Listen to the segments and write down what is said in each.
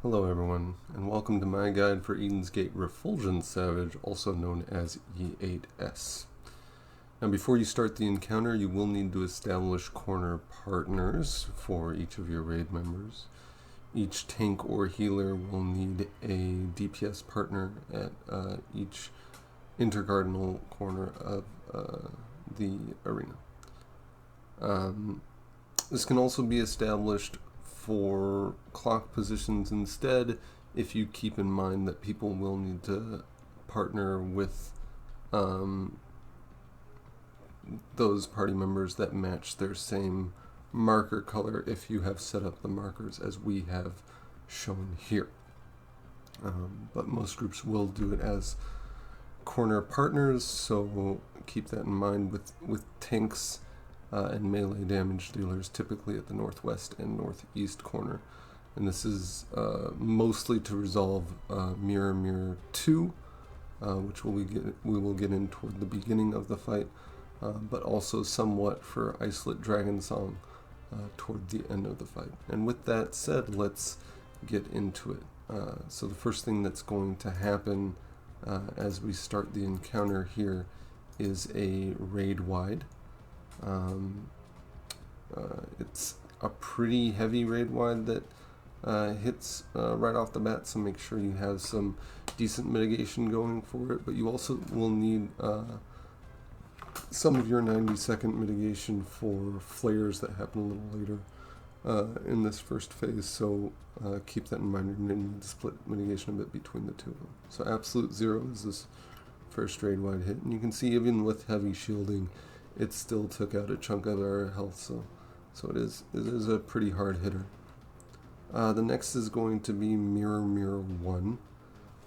Hello everyone, and welcome to my guide for Eden's Gate Refulgence Savage, also known as E8S. Now before you start the encounter, you will need to establish corner partners for each of your raid members. Each tank or healer will need a DPS partner at each intercardinal corner of the arena. This can also be established for clock positions instead, if you keep in mind that people will need to partner with those party members that match their same marker color if you have set up the markers as we have shown here. But most groups will do it as corner partners, so keep that in mind with tanks and melee damage dealers typically at the northwest and northeast corner. And this is mostly to resolve Mirror 2, which we will get in toward the beginning of the fight, but also somewhat for Isolate Dragon Song toward the end of the fight. And with that said, let's get into it. So the first thing that's going to happen as we start the encounter here is a raid wide. It's a pretty heavy raid wide that hits right off the bat, so make sure you have some decent mitigation going for it, but you also will need some of your 90-second mitigation for flares that happen a little later in this first phase, so keep that in mind. You're going to need to split mitigation a bit between the two of them. So absolute 0 is this first raid wide hit, and you can see even with heavy shielding it still took out a chunk of our health, so it is a pretty hard hitter. The next is going to be Mirror 1.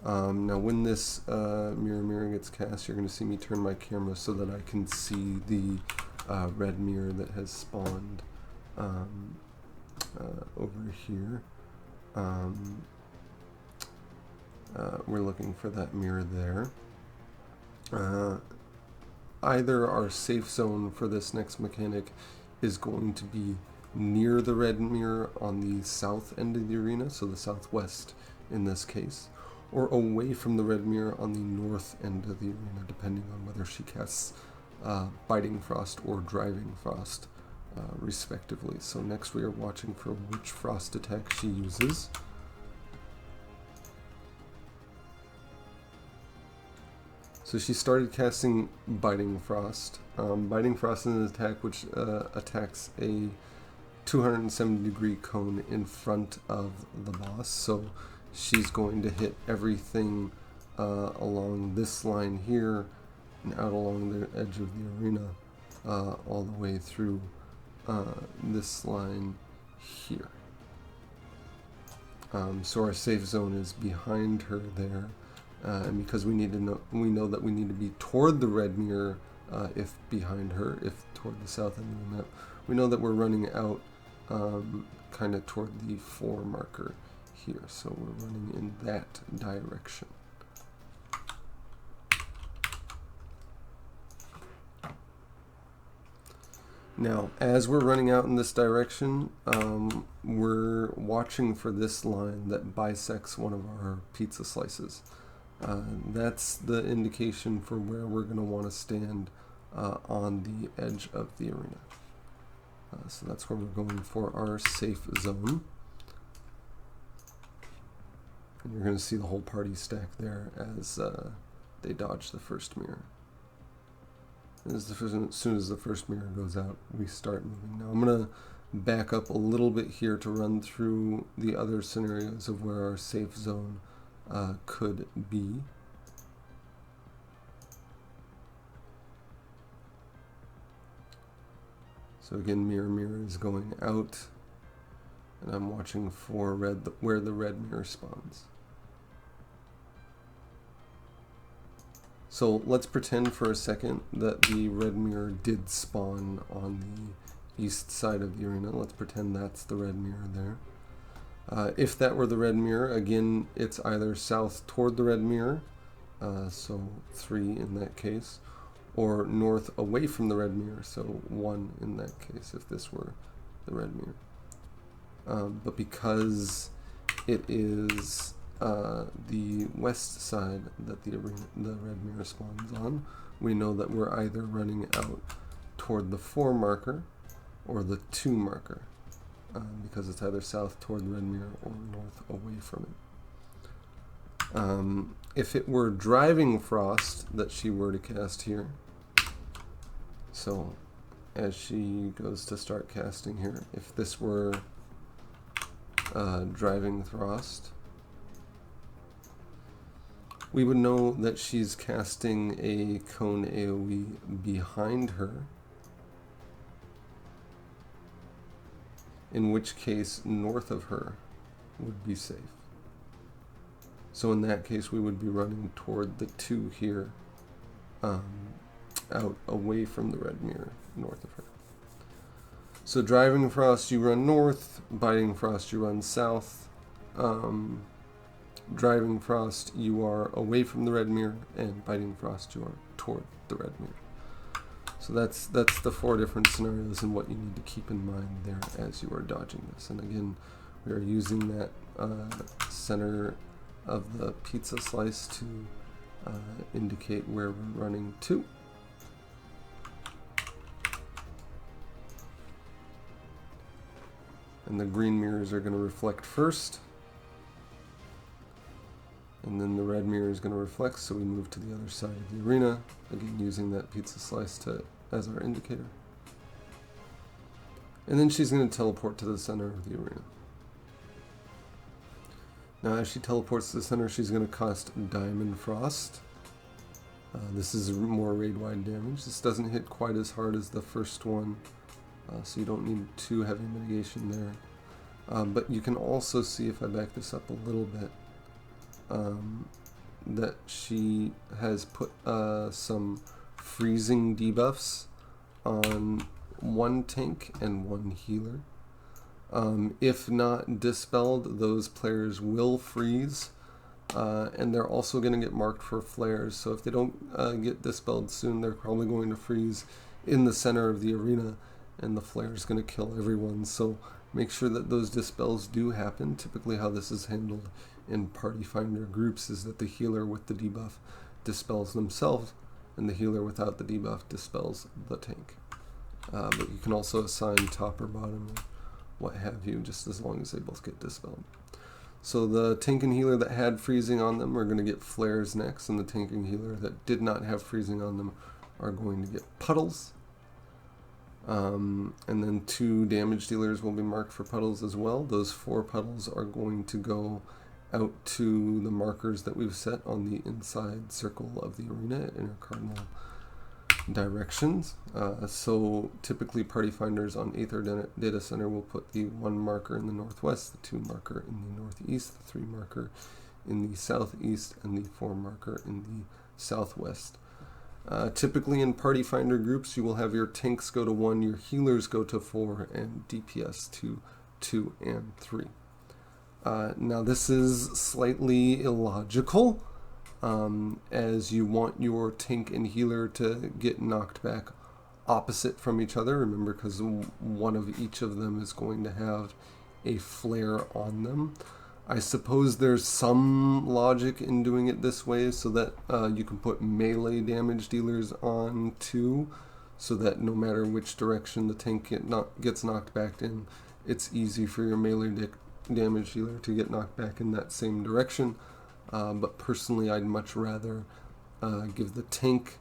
Now when this mirror gets cast, you're going to see me turn my camera so that I can see the red mirror that has spawned over here. We're looking for that mirror there. Either our safe zone for this next mechanic is going to be near the red mirror on the south end of the arena, so the southwest in this case, or away from the red mirror on the north end of the arena, depending on whether she casts Biting Frost or Driving Frost, respectively. So next we are watching for which frost attack she uses. So she started casting Biting Frost. Biting Frost is an attack which attacks a 270-degree cone in front of the boss. So she's going to hit everything along this line here and out along the edge of the arena all the way through this line here. So our safe zone is behind her there. And because we know that we need to be toward the red mirror if behind her, if toward the south end of the map, we know that we're running out kind of toward the 4 marker here, so we're running in that direction. Now, as we're running out in this direction, we're watching for this line that bisects one of our pizza slices. That's the indication for where we're going to want to stand on the edge of the arena. So that's where we're going for our safe zone. And you're going to see the whole party stack there as they dodge the first mirror. As soon as the first mirror goes out, we start moving. Now I'm going to back up a little bit here to run through the other scenarios of where our safe zone could be. So again, mirror is going out, and I'm watching for where the red mirror spawns. So let's pretend for a second that the red mirror did spawn on the east side of the arena. Let's pretend that's the red mirror there. If that were the red mirror, again, it's either south toward the red mirror, so 3 in that case, or north away from the red mirror, so 1 in that case, if this were the red mirror. But because it is the west side that the red mirror spawns on, we know that we're either running out toward the 4 marker or the 2 marker, because it's either south toward the red mirror or north away from it. If it were Driving Frost that she were to cast here, so as she goes to start casting here, if this were Driving Frost, we would know that she's casting a cone AoE behind her, in which case north of her would be safe. So in that case we would be running toward the 2 here, out away from the red mirror, north of her. So Driving Frost you run north, Biting Frost you run south. Driving Frost you are away from the red mirror, and Biting Frost you are toward the red mirror. So that's the 4 different scenarios and what you need to keep in mind there as you are dodging this. And again, we are using that center of the pizza slice to indicate where we're running to. And the green mirrors are going to reflect first, and then the red mirror is going to reflect, so we move to the other side of the arena, again using that pizza slice as our indicator. And then she's going to teleport to the center of the arena. Now as she teleports to the center, she's going to cast Diamond Frost. This is more raid-wide damage. This doesn't hit quite as hard as the first one, so you don't need too heavy mitigation there. But you can also see, if I back this up a little bit, that she has put some freezing debuffs on 1 tank and 1 healer. If not dispelled, those players will freeze, and they're also going to get marked for flares. So if they don't get dispelled soon, they're probably going to freeze in the center of the arena, and the flare is going to kill everyone. So make sure that those dispels do happen. Typically how this is handled in Party Finder groups is that the healer with the debuff dispels themselves, and the healer without the debuff dispels the tank. But you can also assign top or bottom or what have you, just as long as they both get dispelled. So the tank and healer that had freezing on them are going to get flares next, and the tank and healer that did not have freezing on them are going to get puddles. And then 2 damage dealers will be marked for puddles as well. Those 4 puddles are going to go out to the markers that we've set on the inside circle of the arena in our cardinal directions. So typically Party Finders on Aether Data Center will put the 1 marker in the northwest, the 2 marker in the northeast, the 3 marker in the southeast, and the 4 marker in the southwest. Typically in Party Finder groups, you will have your tanks go to 1, your healers go to 4, and DPS to 2 and 3. Now this is slightly illogical, as you want your tank and healer to get knocked back opposite from each other. Remember, because one of each of them is going to have a flare on them. I suppose there's some logic in doing it this way so that you can put melee damage dealers on too, so that no matter which direction the tank gets knocked back in, it's easy for your melee damage dealer to get knocked back in that same direction. But personally, I'd much rather give the tank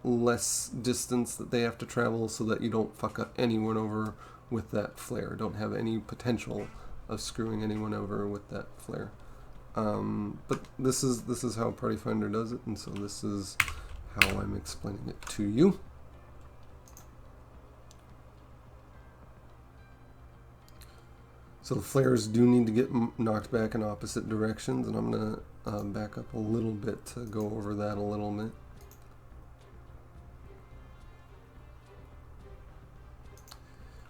less distance that they have to travel so that you don't fuck up anyone over with that flare. Don't have any potential of screwing anyone over with that flare. But this is how Party Finder does it, and so this is how I'm explaining it to you. So the flares do need to get knocked back in opposite directions, and I'm going to back up a little bit to go over that a little bit.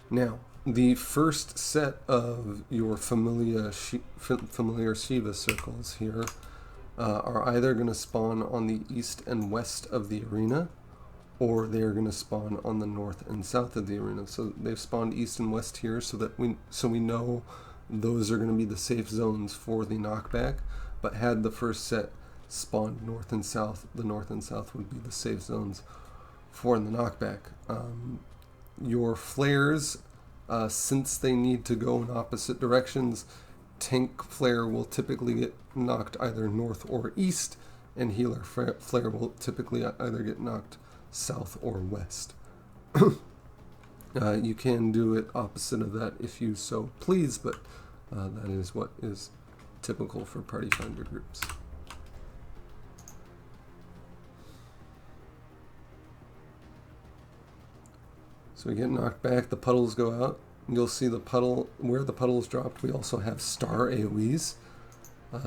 Now, the first set of your familiar Shiva circles here are either going to spawn on the east and west of the arena, or they are going to spawn on the north and south of the arena. So they've spawned east and west here so that we know those are going to be the safe zones for the knockback. But had the first set spawned north and south, the north and south would be the safe zones for the knockback. Your flares, since they need to go in opposite directions, tank flare will typically get knocked either north or east, and healer flare will typically either get knocked south or west. You can do it opposite of that if you so please, but that is what is typical for Party Finder groups. So we get knocked back, the puddles go out. You'll see the puddle, where the puddles dropped, we also have star AoEs.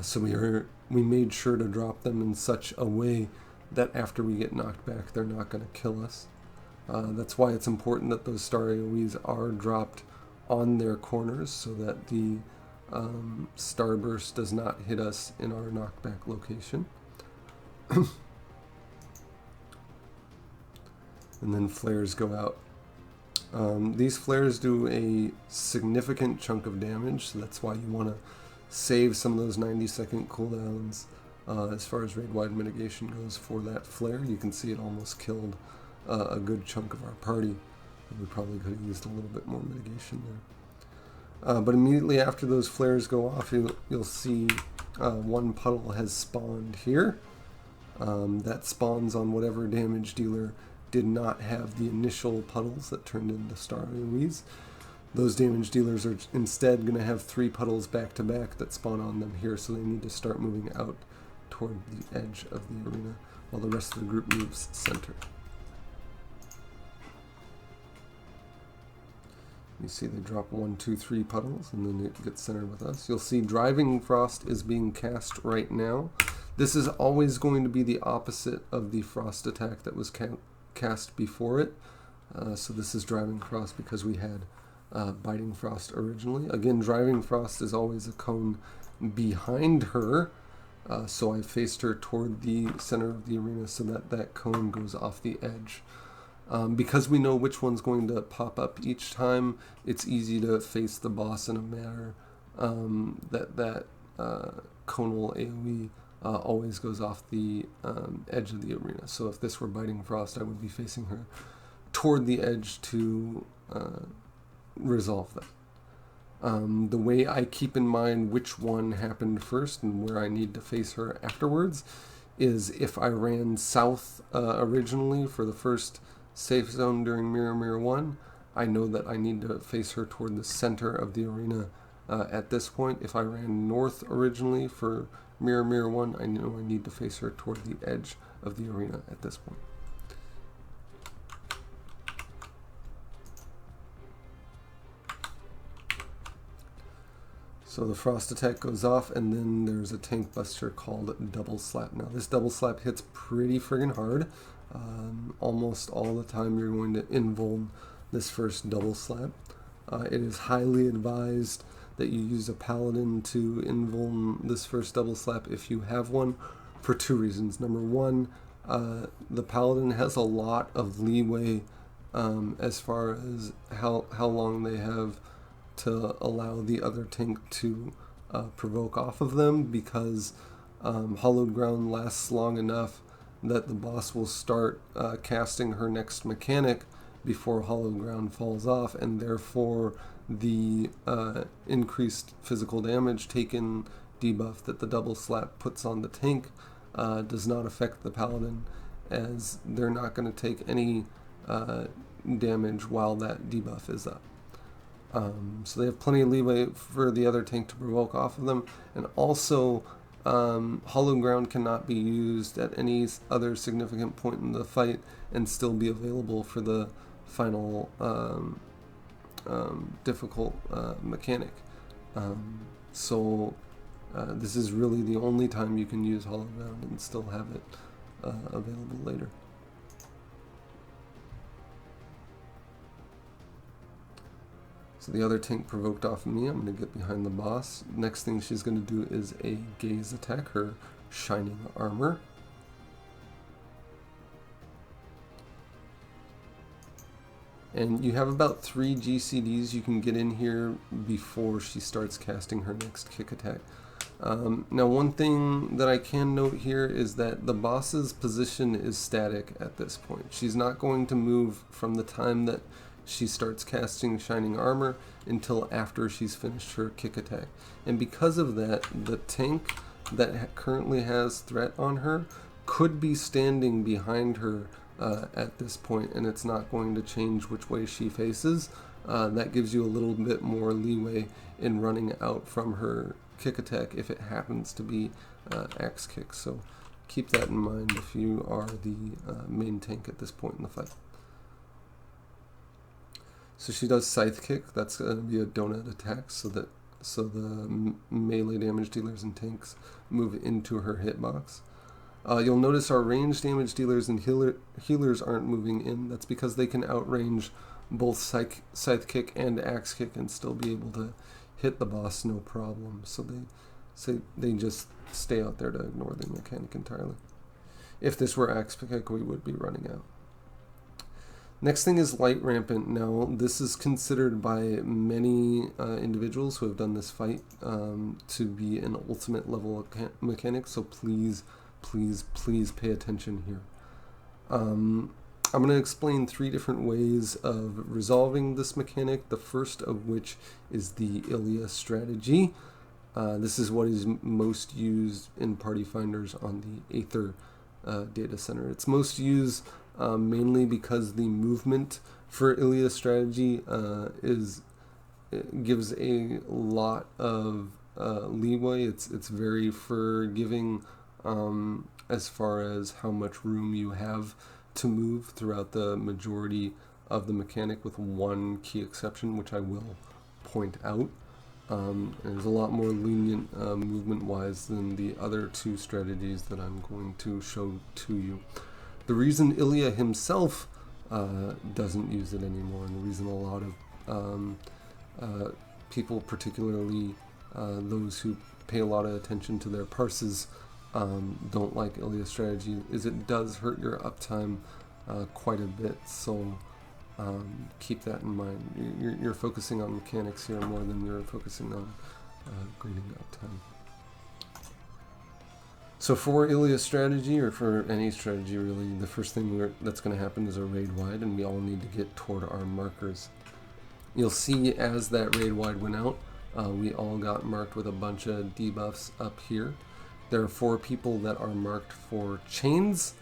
So we made sure to drop them in such a way that after we get knocked back, they're not going to kill us. That's why it's important that those star AoEs are dropped on their corners so that the starburst does not hit us in our knockback location. And then flares go out. These flares do a significant chunk of damage, so that's why you want to save some of those 90-second cooldowns as far as raid-wide mitigation goes for that flare. You can see it almost killed a good chunk of our party. We probably could have used a little bit more mitigation there. But immediately after those flares go off, you'll see one puddle has spawned here. That spawns on whatever damage dealer did not have the initial puddles that turned into star AoEs. Those damage dealers are instead going to have 3 puddles back to back that spawn on them here, so they need to start moving out toward the edge of the arena while the rest of the group moves center. You see they drop 1, 2, 3 puddles, and then it gets centered with us. You'll see Driving Frost is being cast right now. This is always going to be the opposite of the Frost attack that was cast before it. So this is Driving Frost because we had Biting Frost originally. Again, Driving Frost is always a cone behind her, so I faced her toward the center of the arena so that that cone goes off the edge. Because we know which one's going to pop up each time, it's easy to face the boss in a manner that conal AoE always goes off the edge of the arena. So if this were Biting Frost, I would be facing her toward the edge to resolve that. The way I keep in mind which one happened first and where I need to face her afterwards is if I ran south originally for the first safe zone during Mirror Mirror 1, I know that I need to face her toward the center of the arena at this point. If I ran north originally for Mirror Mirror 1, I know I need to face her toward the edge of the arena at this point. So the frost attack goes off, and then there's a tank buster called Double Slap. Now this Double Slap hits pretty friggin' hard. Almost all the time you're going to invuln this first Double Slap. It is highly advised that you use a paladin to invuln this first Double Slap if you have one, for 2 reasons. Number 1, the paladin has a lot of leeway as far as how long they have to allow the other tank to provoke off of them, because Hallowed Ground lasts long enough that the boss will start casting her next mechanic before Hallowed Ground falls off, and therefore the increased physical damage taken debuff that the Double Slap puts on the tank does not affect the paladin, as they're not going to take any damage while that debuff is up. So they have plenty of leeway for the other tank to provoke off of them, and also Hallowed Ground cannot be used at any other significant point in the fight and still be available for the final difficult mechanic. So this is really the only time you can use Hallowed Ground and still have it available later. So the other tank provoked off of me. I'm going to get behind the boss. Next thing she's going to do is a gaze attack, her shining armor. And you have about 3 GCDs you can get in here before she starts casting her next kick attack. Now one thing that I can note here is that the boss's position is static at this point. She's not going to move from the time that she starts casting Shining Armor until after she's finished her kick attack. And because of that, the tank that currently has threat on her could be standing behind her at this point, and it's not going to change which way she faces. That gives you a little bit more leeway in running out from her kick attack if it happens to be axe kick. So keep that in mind if you are the main tank at this point in the fight. So she does Scythe Kick. That's going to be a donut attack, so the melee damage dealers and tanks move into her hitbox. You'll notice our range damage dealers and healers aren't moving in. That's because they can outrange both Scythe Kick and Axe Kick and still be able to hit the boss no problem. So they just stay out there to ignore the mechanic entirely. If this were Axe Kick, we would be running out. Next thing is Light Rampant. Now, this is considered by many individuals who have done this fight to be an ultimate level mechanic, so please pay attention here. I'm going to explain 3 different ways of resolving this mechanic, the first of which is the Ilya strategy. This is what is most used in Party Finders on the Aether data center. It's most used mainly because the movement for Ilya strategy gives a lot of leeway. It's very forgiving as far as how much room you have to move throughout the majority of the mechanic, with one key exception, which I will point out. There's a lot more lenient movement-wise than the other 2 strategies that I'm going to show to you. The reason Ilya himself doesn't use it anymore, and the reason a lot of people, particularly those who pay a lot of attention to their parses, don't like Ilya's strategy, is it does hurt your uptime quite a bit. So keep that in mind. You're focusing on mechanics here more than you're focusing on grading uptime. So for Ilya's strategy, or for any strategy really, the first thing that's going to happen is a raid wide, and we all need to get toward our markers. You'll see as that raid wide went out, we all got marked with a bunch of debuffs up here. There are 4 people that are marked for chains.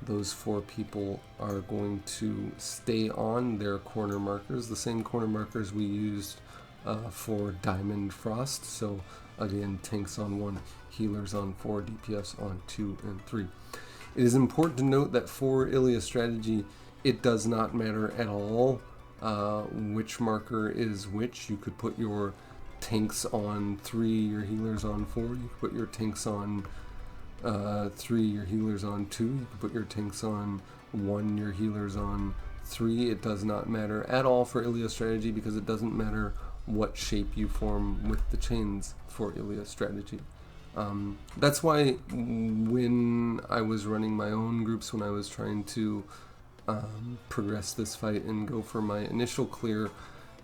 Those 4 people are going to stay on their corner markers, the same corner markers we used for Diamond Frost. So again, tanks on 1, healers on 4, DPS on 2 and 3. It is important to note that for Ilya's strategy, it does not matter at all which marker is which. You could put your tanks on 3, your healers on 4. You could put your tanks on 3, your healers on 2. You could put your tanks on 1, your healers on 3. It does not matter at all for Ilya's strategy, because it doesn't matter what shape you form with the chains for Ilya's strategy. That's why when I was running my own groups, when I was trying to progress this fight and go for my initial clear,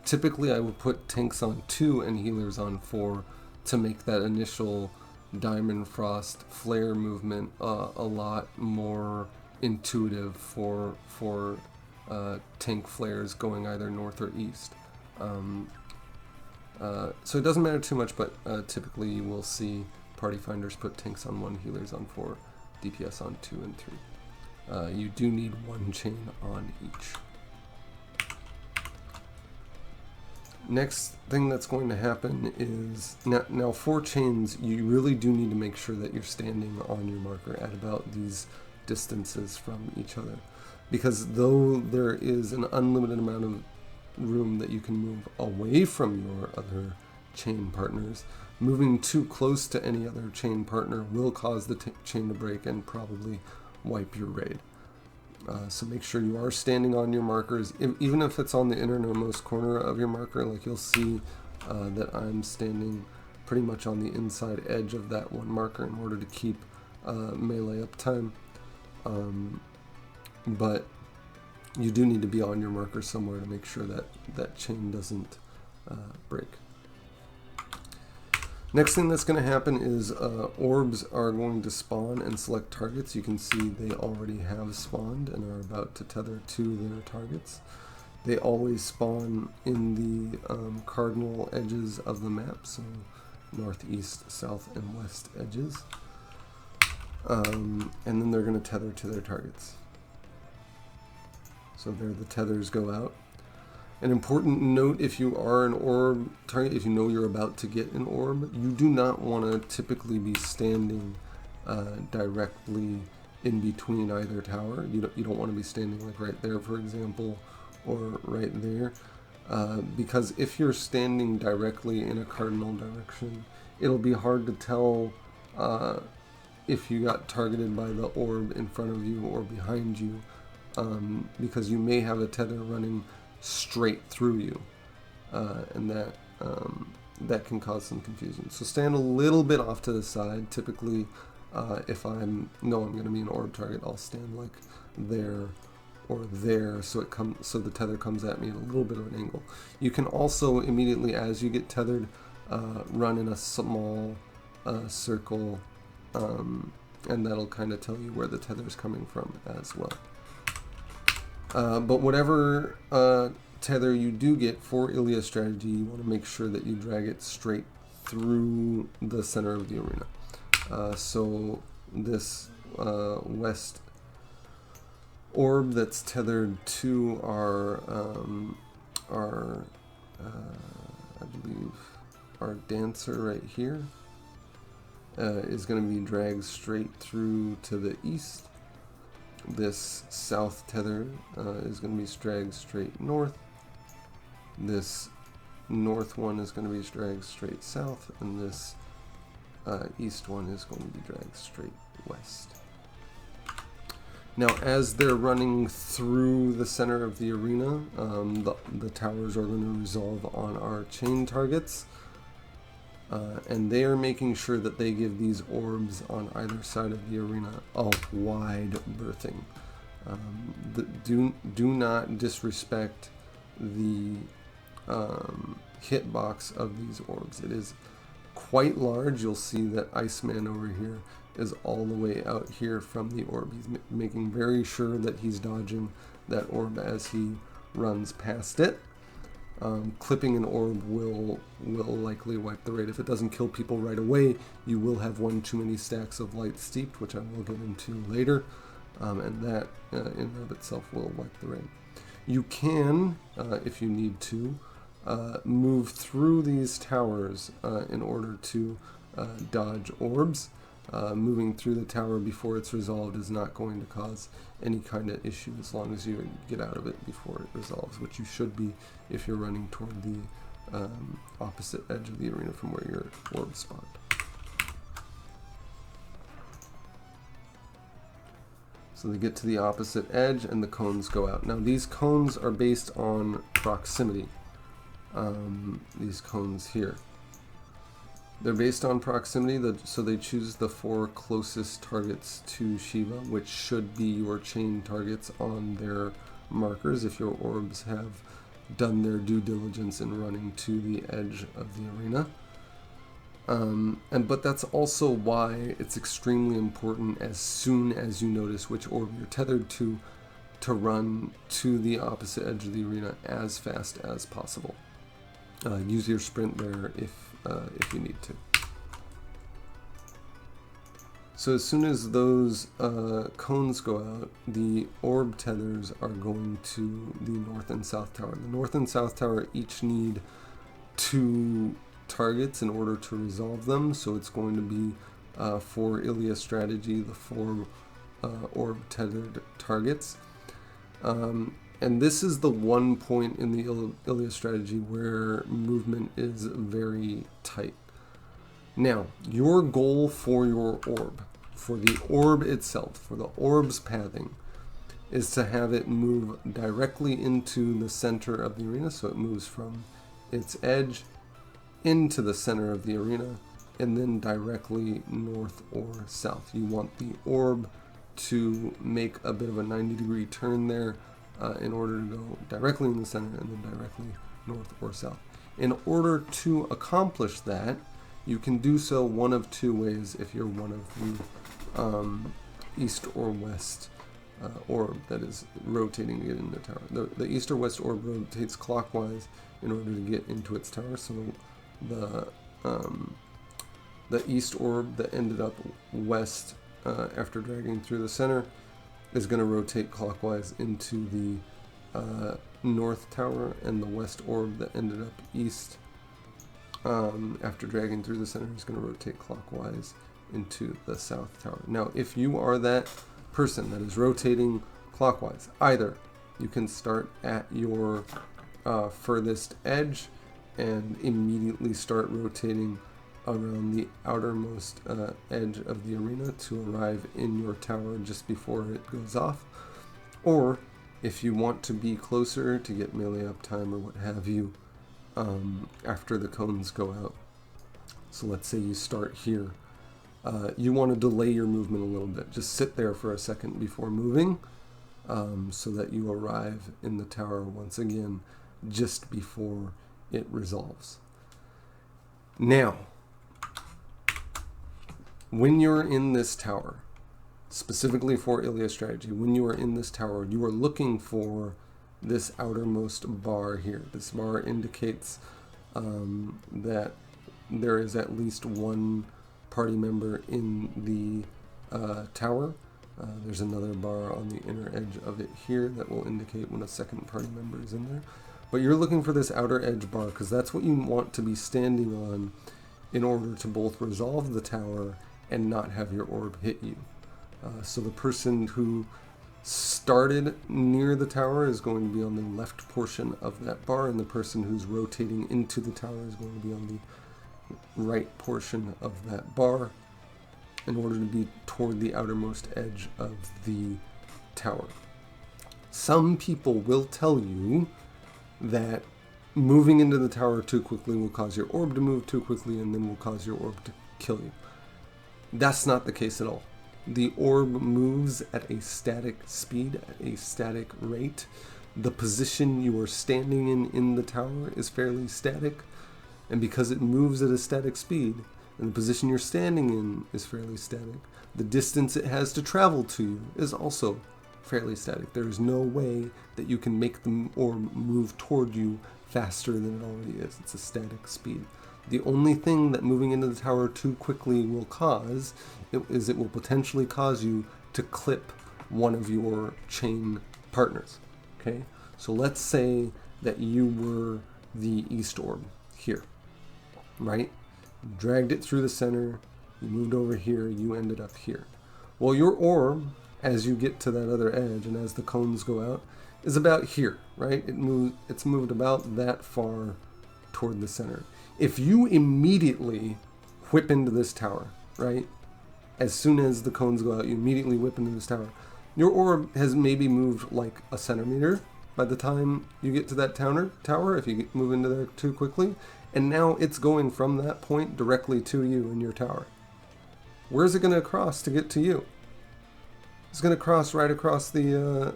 typically I would put tanks on 2 and healers on 4 to make that initial Diamond Frost flare movement a lot more intuitive for tank flares going either north or east. So it doesn't matter too much, but typically you will see Party Finders put tanks on 1, healers on 4, DPS on 2 and 3. You do need 1 chain on each. Next thing that's going to happen is, now for chains, you really do need to make sure that you're standing on your marker at about these distances from each other. Because though there is an unlimited amount of room that you can move away from your other chain partners, moving too close to any other chain partner will cause the chain to break and probably wipe your raid. So make sure you are standing on your markers, even if it's on the innermost corner of your marker. Like you'll see that I'm standing pretty much on the inside edge of that one marker in order to keep melee uptime. But you do need to be on your marker somewhere to make sure that that chain doesn't break. Next thing that's going to happen is orbs are going to spawn and select targets. You can see they already have spawned and are about to tether to their targets. They always spawn in the cardinal edges of the map, so northeast, south, and west edges. And then they're going to tether to their targets. So there the tethers go out. An important note, if you are an orb target, if you know you're about to get an orb, you do not want to typically be standing directly in between either tower. You don't want to be standing like right there, for example, or right there. Because if you're standing directly in a cardinal direction, it'll be hard to tell if you got targeted by the orb in front of you or behind you, because you may have a tether running straight through you, and that can cause some confusion. So stand a little bit off to the side. Typically, if I'm going to be an orb target, I'll stand like there or there, so the tether comes at me at a little bit of an angle. You can also immediately, as you get tethered, run in a small circle, and that'll kind of tell you where the tether is coming from as well. But whatever tether you do get for Ilya strategy, you want to make sure that you drag it straight through the center of the arena. So this west orb that's tethered to our I believe our dancer right here is going to be dragged straight through to the east. This south tether is going to be dragged straight north. This north one is going to be dragged straight south, and this east one is going to be dragged straight west. Now, as they're running through the center of the arena, the towers are going to resolve on our chain targets, and they are making sure that they give these orbs on either side of the arena a wide berthing. Do not disrespect the hitbox of these orbs. It is quite large. You'll see that Iceman over here is all the way out here from the orb. He's making very sure that he's dodging that orb as he runs past it. Clipping an orb will likely wipe the raid. If it doesn't kill people right away, you will have one too many stacks of light steeped, which I will get into later, and that in and of itself will wipe the raid. You can, if you need to, move through these towers in order to dodge orbs. Moving through the tower before it's resolved is not going to cause any kind of issue as long as you get out of it before it resolves, which you should be if you're running toward the opposite edge of the arena from where your orb spawned. So they get to the opposite edge and the cones go out. Now these cones are based on proximity. These cones here. They're based on proximity, so they choose the 4 closest targets to Shiva, which should be your chain targets on their markers if your orbs have done their due diligence in running to the edge of the arena. But that's also why it's extremely important as soon as you notice which orb you're tethered to run to the opposite edge of the arena as fast as possible. Use your sprint there if you need to. So as soon as those cones go out, the orb tethers are going to the north and south tower. The north and south tower each need 2 targets in order to resolve them, so it's going to be for Ilya strategy, the 4 orb tethered targets. And this is the one point in the Ilya strategy where movement is very tight. Now, your goal for your orb, for the orb itself, for the orb's pathing, is to have it move directly into the center of the arena, so it moves from its edge into the center of the arena, and then directly north or south. You want the orb to make a bit of a 90-degree turn there, in order to go directly in the center and then directly north or south. In order to accomplish that, you can do so one of two ways if you're one of the east or west orb that is rotating to get into the tower. The east or west orb rotates clockwise in order to get into its tower, so the east orb that ended up west after dragging through the center is going to rotate clockwise into the north tower, and the west orb that ended up east after dragging through the center is going to rotate clockwise into the south tower. Now, if you are that person that is rotating clockwise, either you can start at your furthest edge and immediately start rotating around the outermost edge of the arena to arrive in your tower just before it goes off, or if you want to be closer to get melee uptime or what have you after the cones go out. So let's say you start here. You want to delay your movement a little bit. Just sit there for a second before moving so that you arrive in the tower once again just before it resolves. Now, when you're in this tower, specifically for Ilia strategy, when you are in this tower, you are looking for this outermost bar here. This bar indicates that there is at least one party member in the tower. There's another bar on the inner edge of it here that will indicate when a second party member is in there. But you're looking for this outer edge bar because that's what you want to be standing on in order to both resolve the tower and not have your orb hit you. So the person who started near the tower is going to be on the left portion of that bar, and the person who's rotating into the tower is going to be on the right portion of that bar in order to be toward the outermost edge of the tower. Some people will tell you that moving into the tower too quickly will cause your orb to move too quickly and then will cause your orb to kill you. That's not the case at all. The orb moves at a static speed, at a static rate. The position you are standing in the tower is fairly static, and because it moves at a static speed, and the position you're standing in is fairly static, the distance it has to travel to you is also fairly static. There is no way that you can make the orb move toward you faster than it already is. It's a static speed. The only thing that moving into the tower too quickly will cause is it will potentially cause you to clip one of your chain partners. Okay, so let's say that you were the east orb here, right? You dragged it through the center, you moved over here, you ended up here. Well, your orb, as you get to that other edge and as the cones go out, is about here, right? It's moved about that far toward the center. If you immediately whip into this tower, right? As soon as the cones go out, you immediately whip into this tower. Your orb has maybe moved like a centimeter by the time you get to that tower, if you move into there too quickly. And now it's going from that point directly to you in your tower. Where's it going to cross to get to you? It's going to cross right across the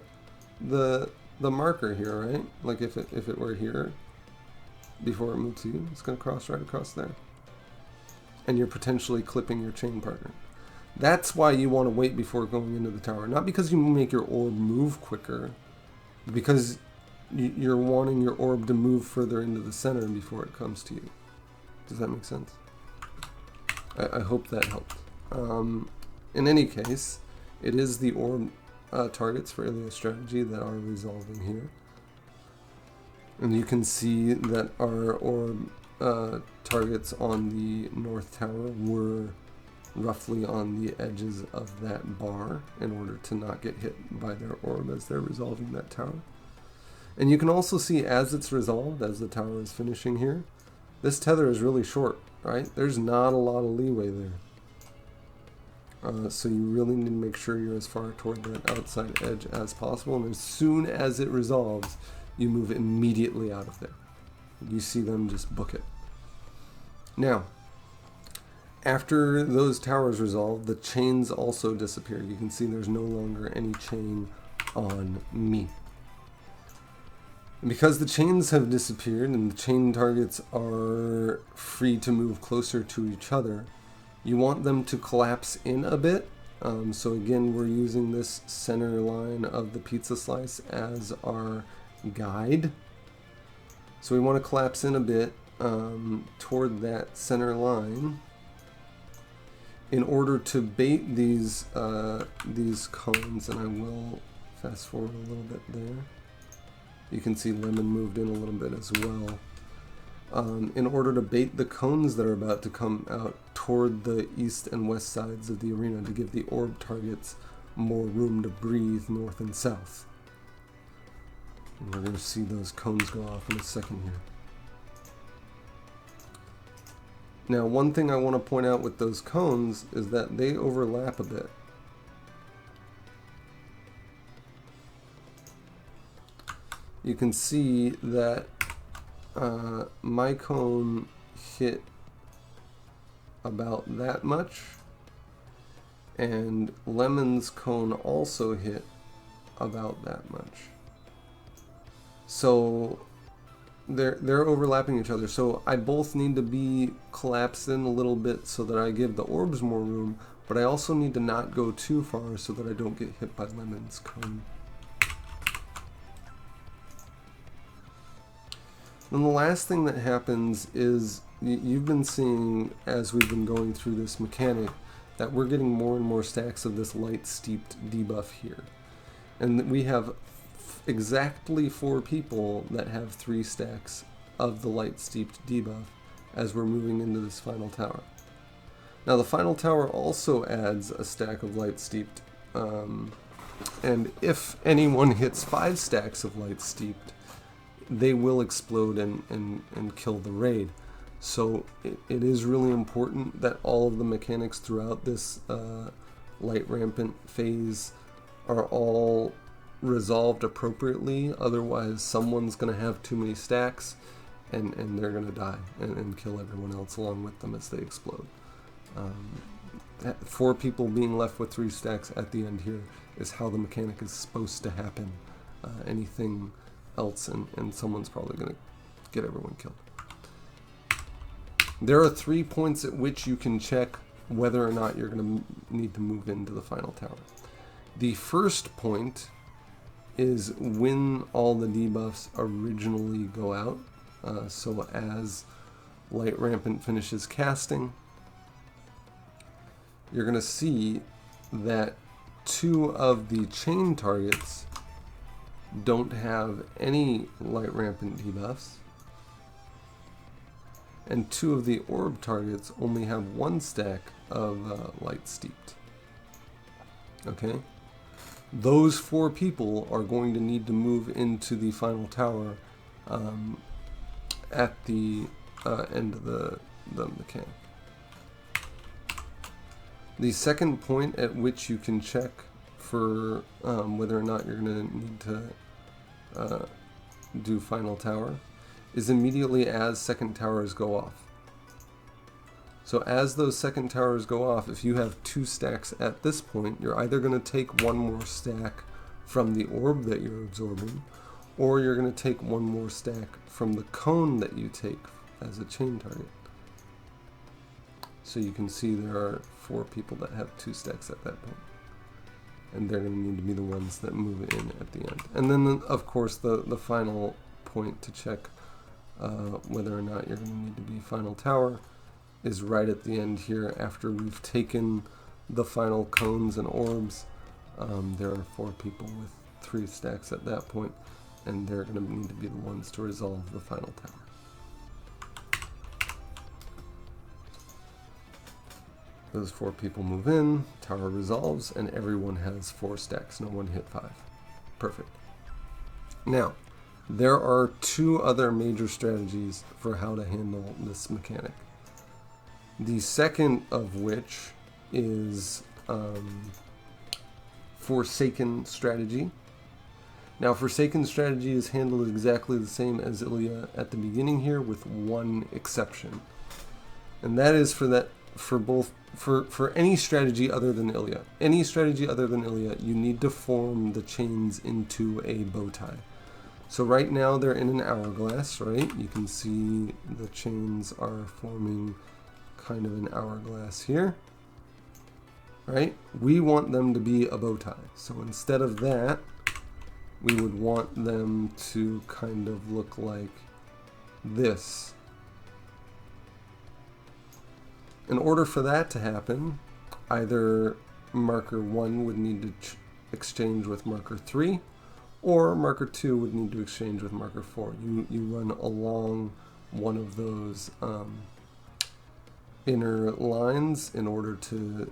marker here, right? Like if it were here before it moved to you, it's going to cross right across there. And you're potentially clipping your chain partner. That's why you want to wait before going into the tower. Not because you make your orb move quicker, but because you're wanting your orb to move further into the center before it comes to you. Does that make sense? I hope that helped. In any case, it is the orb targets for Ilia strategy that are resolving here. And you can see that our orb targets on the north tower were roughly on the edges of that bar in order to not get hit by their orb as they're resolving that tower. And you can also see as it's resolved, as the tower is finishing here, this tether is really short, right? There's not a lot of leeway there. So you really need to make sure you're as far toward that outside edge as possible. And as soon as it resolves, you move immediately out of there. You see them just book it. Now, after those towers resolve, the chains also disappear. You can see there's no longer any chain on me. And because the chains have disappeared and the chain targets are free to move closer to each other, you want them to collapse in a bit. So again, we're using this center line of the pizza slice as our guide. So we want to collapse in a bit toward that center line in order to bait these cones, and I will fast forward a little bit there. You can see lemon moved in a little bit as well. In order to bait the cones that are about to come out toward the east and west sides of the arena to give the orb targets more room to breathe north and south. And we're going to see those cones go off in a second here. Now, one thing I want to point out with those cones is that they overlap a bit. You can see that my cone hit about that much, and Lemon's cone also hit about that much. So they're overlapping each other. So I both need to be collapsed in a little bit so that I give the orbs more room, but I also need to not go too far so that I don't get hit by Lemon's cone. And the last thing that happens is you've been seeing, as we've been going through this mechanic, that we're getting more and more stacks of this light steeped debuff here. And we have exactly 4 people that have 3 stacks of the light steeped debuff as we're moving into this final tower. Now the final tower also adds a stack of light steeped, and if anyone hits 5 stacks of light steeped, they will explode and kill the raid. So it is really important that all of the mechanics throughout this light rampant phase are all resolved appropriately. Otherwise someone's going to have too many stacks and they're going to die and kill everyone else along with them as they explode. 4 people being left with 3 stacks at the end here is how the mechanic is supposed to happen. Anything else and someone's probably going to get everyone killed. There are 3 points at which you can check whether or not you're going to need to move into the final tower. The first point is when all the debuffs originally go out. So as Light Rampant finishes casting, you're going to see that 2 of the chain targets don't have any Light Rampant debuffs, and 2 of the orb targets only have 1 stack of light steeped. Okay? Those 4 people are going to need to move into the final tower at the end of the mechanic. The second point at which you can check for whether or not you're going to need to do final tower is immediately as second towers go off. So as those second towers go off, if you have 2 stacks at this point, you're either going to take 1 more stack from the orb that you're absorbing, or you're going to take 1 more stack from the cone that you take as a chain target. So you can see there are 4 people that have 2 stacks at that point. And they're going to need to be the ones that move in at the end. And then, of course, the final point to check whether or not you're going to need to be final tower is right at the end here after we've taken the final cones and orbs. There are 4 people with 3 stacks at that point, and they're going to need to be the ones to resolve the final tower. Those 4 people move in, tower resolves, and everyone has 4 stacks. No one hit 5. Perfect. Now, there are 2 other major strategies for how to handle this mechanic. The second of which is Forsaken strategy. Now, Forsaken strategy is handled exactly the same as Ilya at the beginning here, with 1 exception, and that is for any strategy other than Ilya. Any strategy other than Ilya, you need to form the chains into a bow tie. So right now they're in an hourglass, right? You can see the chains are forming kind of an hourglass here, right? We want them to be a bow tie. So instead of that, we would want them to kind of look like this. In order for that to happen, either marker 1 would need to exchange with marker 3, or marker 2 would need to exchange with marker 4. You run along one of those inner lines in order to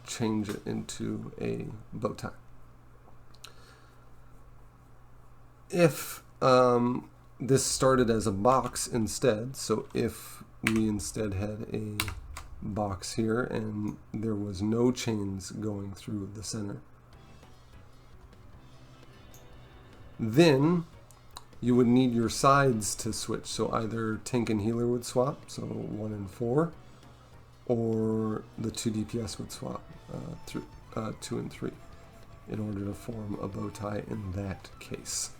change it into a bow tie. If this started as a box instead, so if we instead had a box here and there was no chains going through the center, then you would need your sides to switch. So either tank and healer would swap, so 1 and 4, or the 2 DPS would swap, 2 and 3, in order to form a bow tie in that case.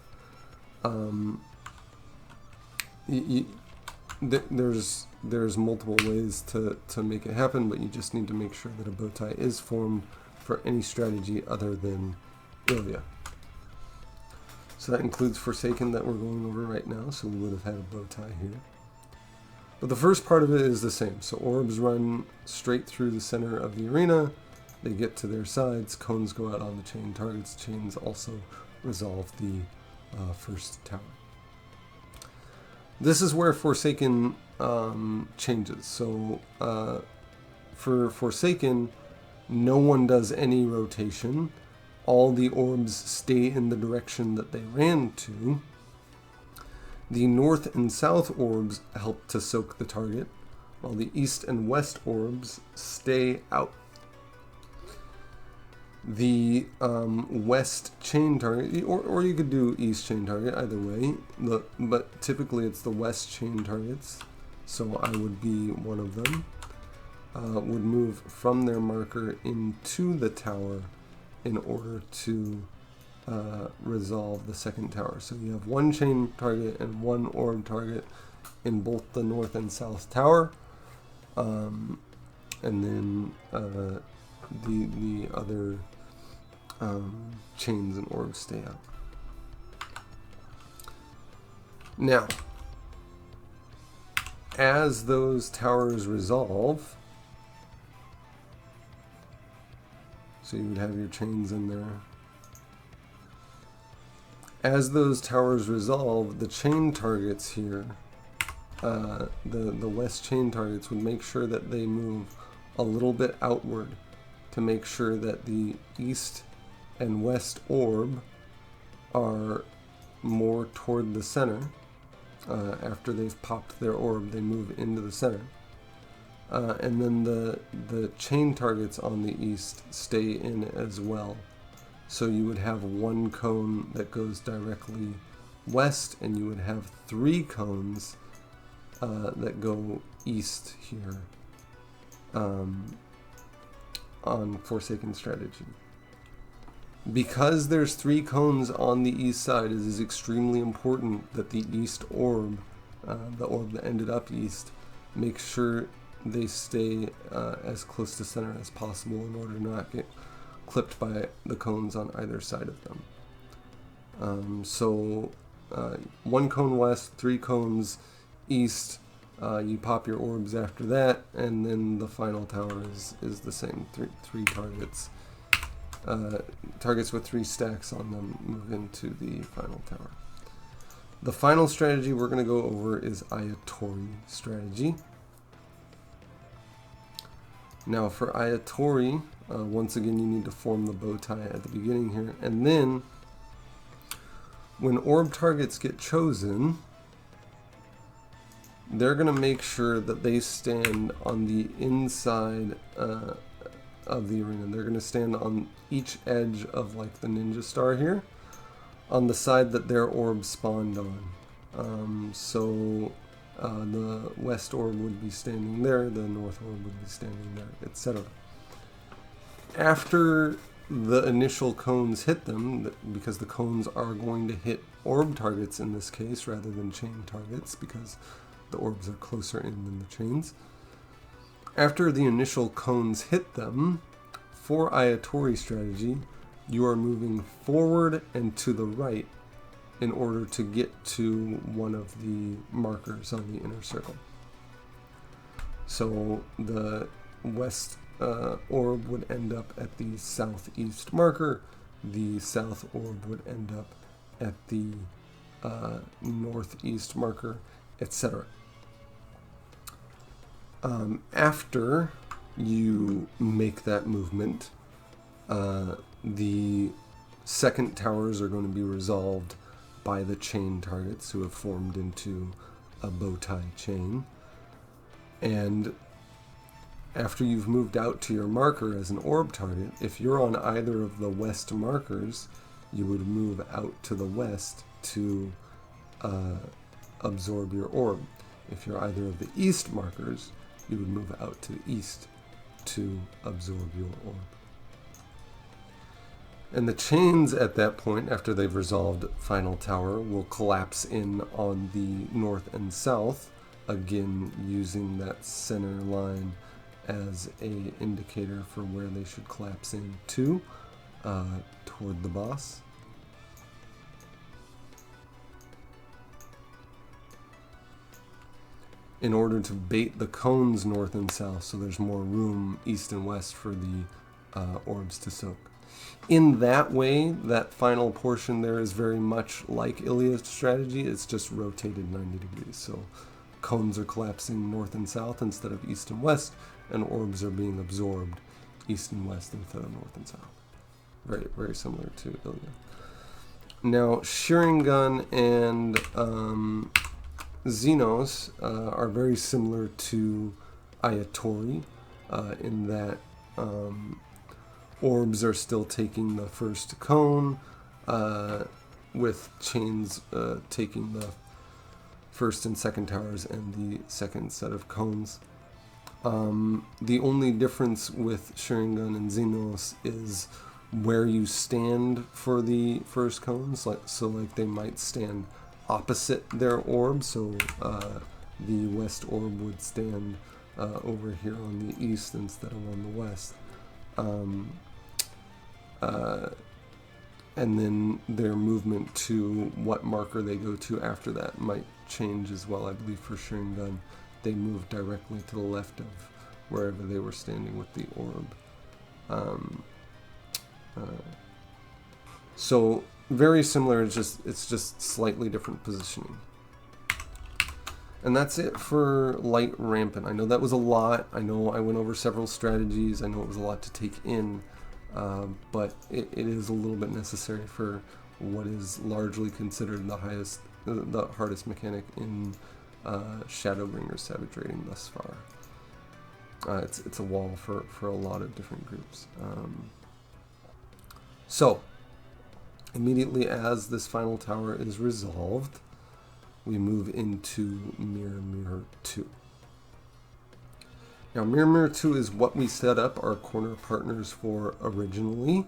There's multiple ways to make it happen, but you just need to make sure that a bow tie is formed for any strategy other than Ilya. So that includes Forsaken that we're going over right now, so we would have had a bow tie here. But the first part of it is the same. So orbs run straight through the center of the arena, they get to their sides, cones go out on the chain targets, chains also resolve the first tower. This is where Forsaken changes. So for Forsaken, no one does any rotation. All the orbs stay in the direction that they ran to. The north and south orbs help to soak the target, while the east and west orbs stay out. The west chain target, or you could do east chain target, either way, but typically it's the west chain targets, so I would be one of them, would move from their marker into the tower in order to resolve the second tower. So you have one chain target and one orb target in both the north and south tower, and then the other chains and orbs stay out. Now, as those towers resolve, so you would have your chains in there. As those towers resolve, the chain targets here, the west chain targets would make sure that they move a little bit outward to make sure that the east and west orb are more toward the center. After they've popped their orb, they move into the center. And then the chain targets on the east stay in as well. So you would have one cone that goes directly west, and you would have 3 cones that go east here on Forsaken strategy. Because there's 3 cones on the east side, it is extremely important that the east orb, the orb that ended up east, make sure they stay as close to center as possible in order to not get clipped by the cones on either side of them. So 1 cone west, 3 cones east, you pop your orbs after that, and then the final tower is the same, 3 targets. Targets with 3 stacks on them move into the final tower. The final strategy we're going to go over is Aether strategy. Now for Aether, once again you need to form the bow tie at the beginning here, and then when orb targets get chosen, they're going to make sure that they stand on the inside of the arena. They're going to stand on each edge of like the ninja star here, on the side that their orb spawned on. So the west orb would be standing there, the north orb would be standing there, etc. After the initial cones hit them, because the cones are going to hit orb targets in this case rather than chain targets, because the orbs are closer in than the chains. After the initial cones hit them, for Aetori strategy, you are moving forward and to the right in order to get to one of the markers on the inner circle. So the west orb would end up at the southeast marker, the south orb would end up at the northeast marker, etc. After you make that movement, the second towers are going to be resolved by the chain targets who have formed into a bow tie chain. And after you've moved out to your marker as an orb target, if you're on either of the west markers, you would move out to the west to absorb your orb. If you're either of the east markers, you would move out to the east to absorb your orb. And the chains at that point, after they've resolved final tower, will collapse in on the north and south, again using that center line as a indicator for where they should collapse in to, toward the boss. In order to bait the cones north and south, so there's more room east and west for the orbs to soak. In that way, that final portion there is very much like Ilya's strategy. It's just rotated 90 degrees. So cones are collapsing north and south instead of east and west, and orbs are being absorbed east and west instead of north and south. Very, very similar to Ilya. Now, Shearing Gun and Xenos are very similar to Aetori in that orbs are still taking the first cone, with chains taking the first and second towers and the second set of cones. The only difference with Shearing Gun and Xenos is where you stand for the first cones. Like they might stand opposite their orb, so the west orb would stand over here on the east instead of on the west. And then their movement to what marker they go to after that might change as well. I believe for Shearing Gun, they move directly to the left of wherever they were standing with the orb. So very similar, it's just slightly different positioning. And that's it for Light Rampant. I know that was a lot. I know I went over several strategies. I know it was a lot to take in. But it is a little bit necessary for what is largely considered the hardest mechanic in Shadowbringer Savage Raiding thus far. It's a wall for a lot of different groups. So, immediately as this final tower is resolved, we move into Mirror Mirror 2. Now, Mirror Mirror 2 is what we set up our corner partners for originally.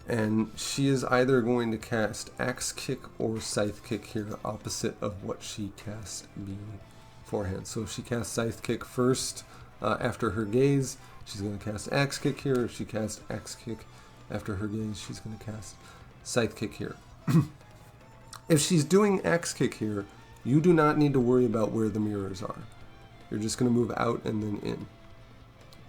And she is either going to cast Axe Kick or Scythe Kick here, opposite of what she cast beforehand. So if she casts Scythe Kick first after her gaze, she's going to cast Axe Kick here. If she casts Axe Kick after her gaze, she's going to cast Scythe Kick here. If she's doing Axe Kick here, you do not need to worry about where the mirrors are. You're just going to move out and then in.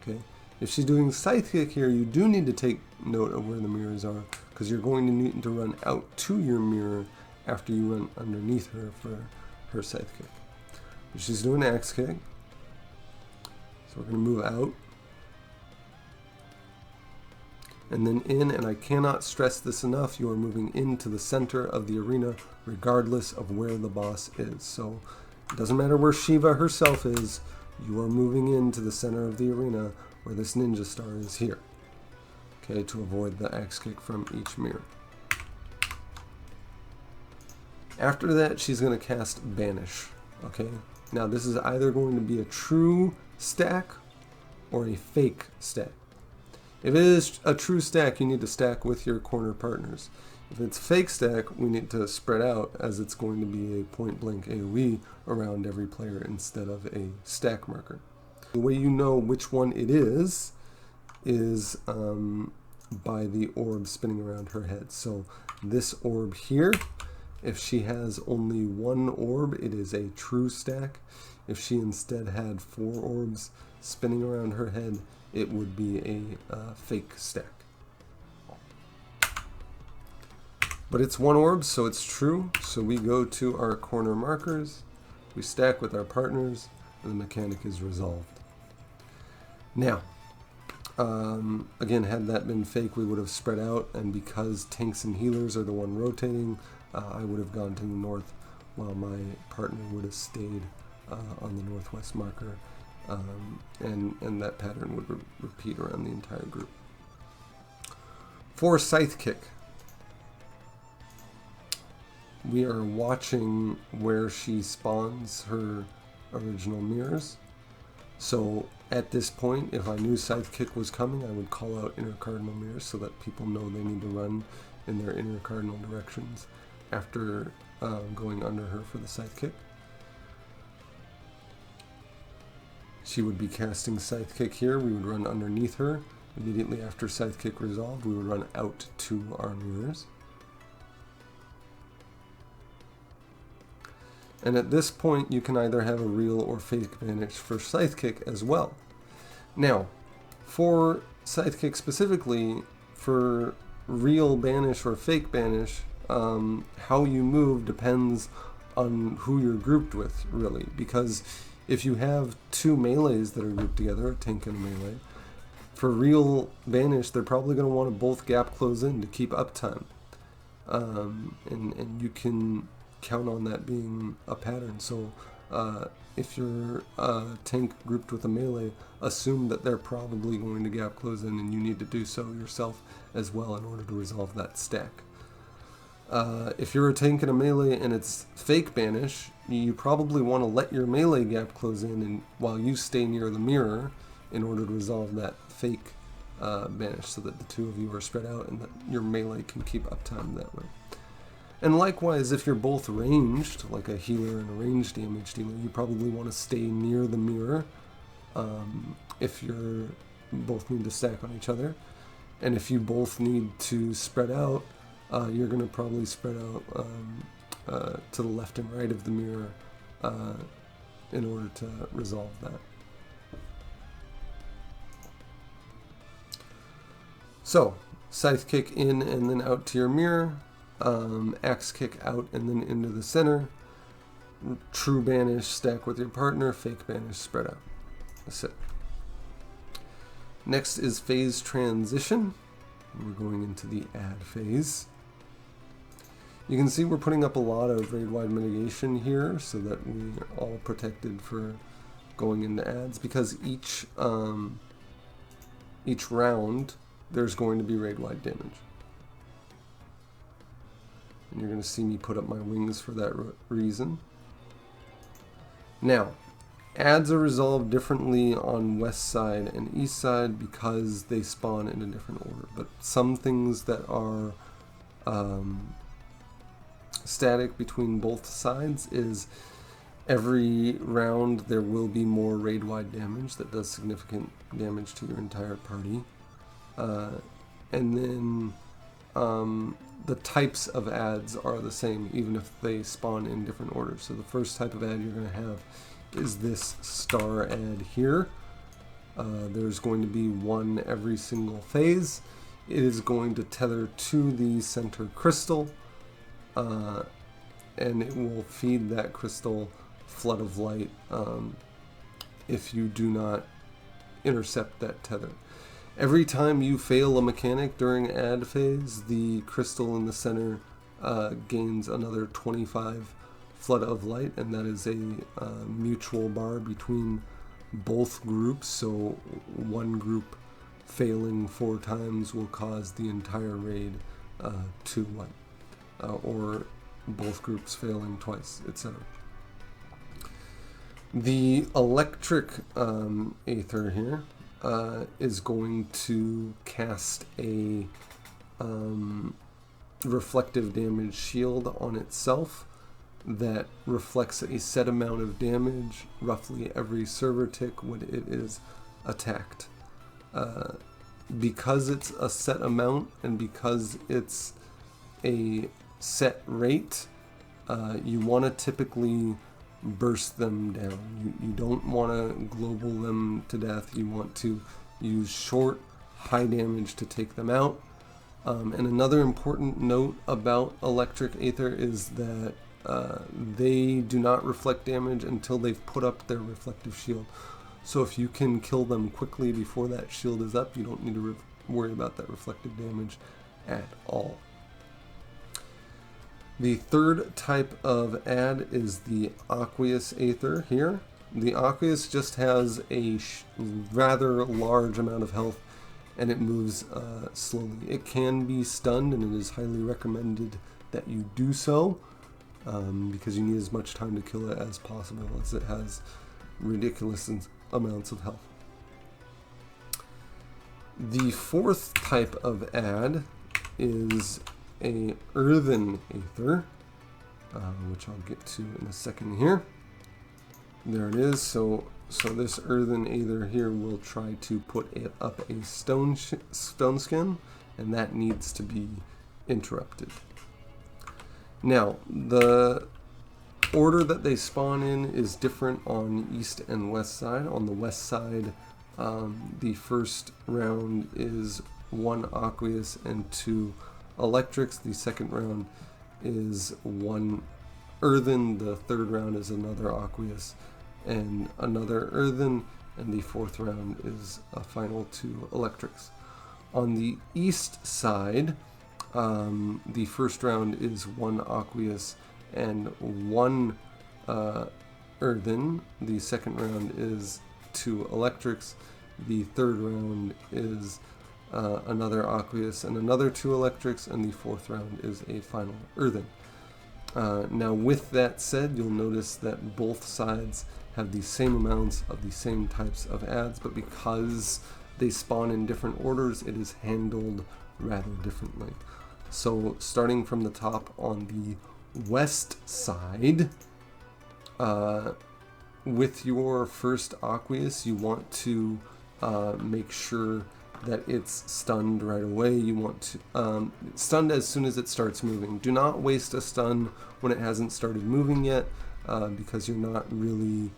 Okay. If she's doing Scythe Kick here, you do need to take note of where the mirrors are, because you're going to need to run out to your mirror after you run underneath her for her Scythe Kick. If she's doing Axe Kick, so we're going to move out and then in, and I cannot stress this enough, you are moving into the center of the arena regardless of where the boss is. So it doesn't matter where Shiva herself is, you are moving into the center of the arena where this ninja star is here. Okay, to avoid the Axe Kick from each mirror. After that, she's going to cast Banish. Okay, now this is either going to be a true stack or a fake stack. If it is a true stack, you need to stack with your corner partners. If it's fake stack, we need to spread out, as it's going to be a point blank AoE around every player instead of a stack marker. The way you know which one it is by the orb spinning around her head. So this orb here, if she has only one orb, it is a true stack. If she instead had 4 orbs spinning around her head, it would be a fake stack. But it's 1 orb, so it's true. So we go to our corner markers, we stack with our partners, and the mechanic is resolved. Now, again, had that been fake, we would have spread out, and because tanks and healers are the one rotating, I would have gone to the north, while my partner would have stayed on the northwest marker, and that pattern would repeat around the entire group. For Scythe Kick, we are watching where she spawns her original mirrors. So at this point, if I knew Scythe Kick was coming, I would call out inner cardinal mirrors so that people know they need to run in their inner cardinal directions after going under her for the Scythe Kick. She would be casting Scythe Kick here. We would run underneath her. Immediately after Scythe Kick resolved, we would run out to our mirrors. And at this point, you can either have a real or fake banish for Scythe Kick as well. Now, for Scythe Kick specifically, for real banish or fake banish, how you move depends on who you're grouped with, really. Because if you have 2 melees that are grouped together, a tank and a melee, for real banish, they're probably going to want to both gap close in to keep uptime. And you can count on that being a pattern. So if you're a tank grouped with a melee, assume that they're probably going to gap close in, and you need to do so yourself as well in order to resolve that stack. If you're a tank and a melee and it's fake banish, you probably want to let your melee gap close in and while you stay near the mirror in order to resolve that fake banish, so that the 2 of you are spread out and that your melee can keep uptime that way. And likewise, if you're both ranged, like a healer and a ranged damage dealer, you probably want to stay near the mirror if you're both need to stack on each other. And if you both need to spread out, you're going to probably spread out to the left and right of the mirror in order to resolve that. So, Scythe Kick in and then out to your mirror. Axe Kick out and then into the center. True banish, stack with your partner. Fake banish, spread out. That's it. Next is phase transition. We're going into the add phase. You can see we're putting up a lot of raid-wide mitigation here so that we are all protected for going into adds, because each round there's going to be raid-wide damage. And you're going to see me put up my wings for that reason. Now, adds are resolved differently on west side and east side because they spawn in a different order. But some things that are static between both sides is every round there will be more raid-wide damage that does significant damage to your entire party. And then the types of adds are the same even if they spawn in different orders. So the first type of add you're going to have is this star add here. There's going to be one every single phase. It is going to tether to the center crystal, and it will feed that crystal flood of light if you do not intercept that tether. Every time you fail a mechanic during add phase, the crystal in the center gains another 25 flood of light, and that is a mutual bar between both groups. So one group failing 4 times will cause the entire raid to light, or both groups failing twice, etc. The electric Aether here, is going to cast a reflective damage shield on itself that reflects a set amount of damage roughly every server tick when it is attacked. Because it's a set amount and because it's a set rate, you want to typically burst them down. You don't want to global them to death. You want to use short, high damage to take them out. And another important note about Electric Aether is that they do not reflect damage until they've put up their reflective shield. So if you can kill them quickly before that shield is up, you don't need to worry about that reflective damage at all. The third type of ad is the Aqueous Aether here. The Aqueous just has a rather large amount of health and it moves slowly. It can be stunned and it is highly recommended that you do so because you need as much time to kill it as possible as it has ridiculous amounts of health. The fourth type of ad is a Earthen Aether, which I'll get to in a second here. There it is. So this Earthen Aether here will try to put up a stone skin, and that needs to be interrupted. Now, the order that they spawn in is different on east and west side. On the west side, the first round is 1 Aqueous and 2 Electrics. The second round is 1 Earthen. The third round is another Aqueous and another Earthen. And the fourth round is a final 2 Electrics. On the east side, the first round is 1 Aqueous and 1 Earthen. The second round is 2 Electrics. The third round is another Aqueous and another 2 Electrics, and the fourth round is a final Earthen. Now with that said, you'll notice that both sides have the same amounts of the same types of ads, but because they spawn in different orders, it is handled rather differently. So starting from the top on the west side, with your first Aqueous, you want to make sure that it's stunned right away. You want to stunned as soon as it starts moving. Do not waste a stun when it hasn't started moving yet, because you're not really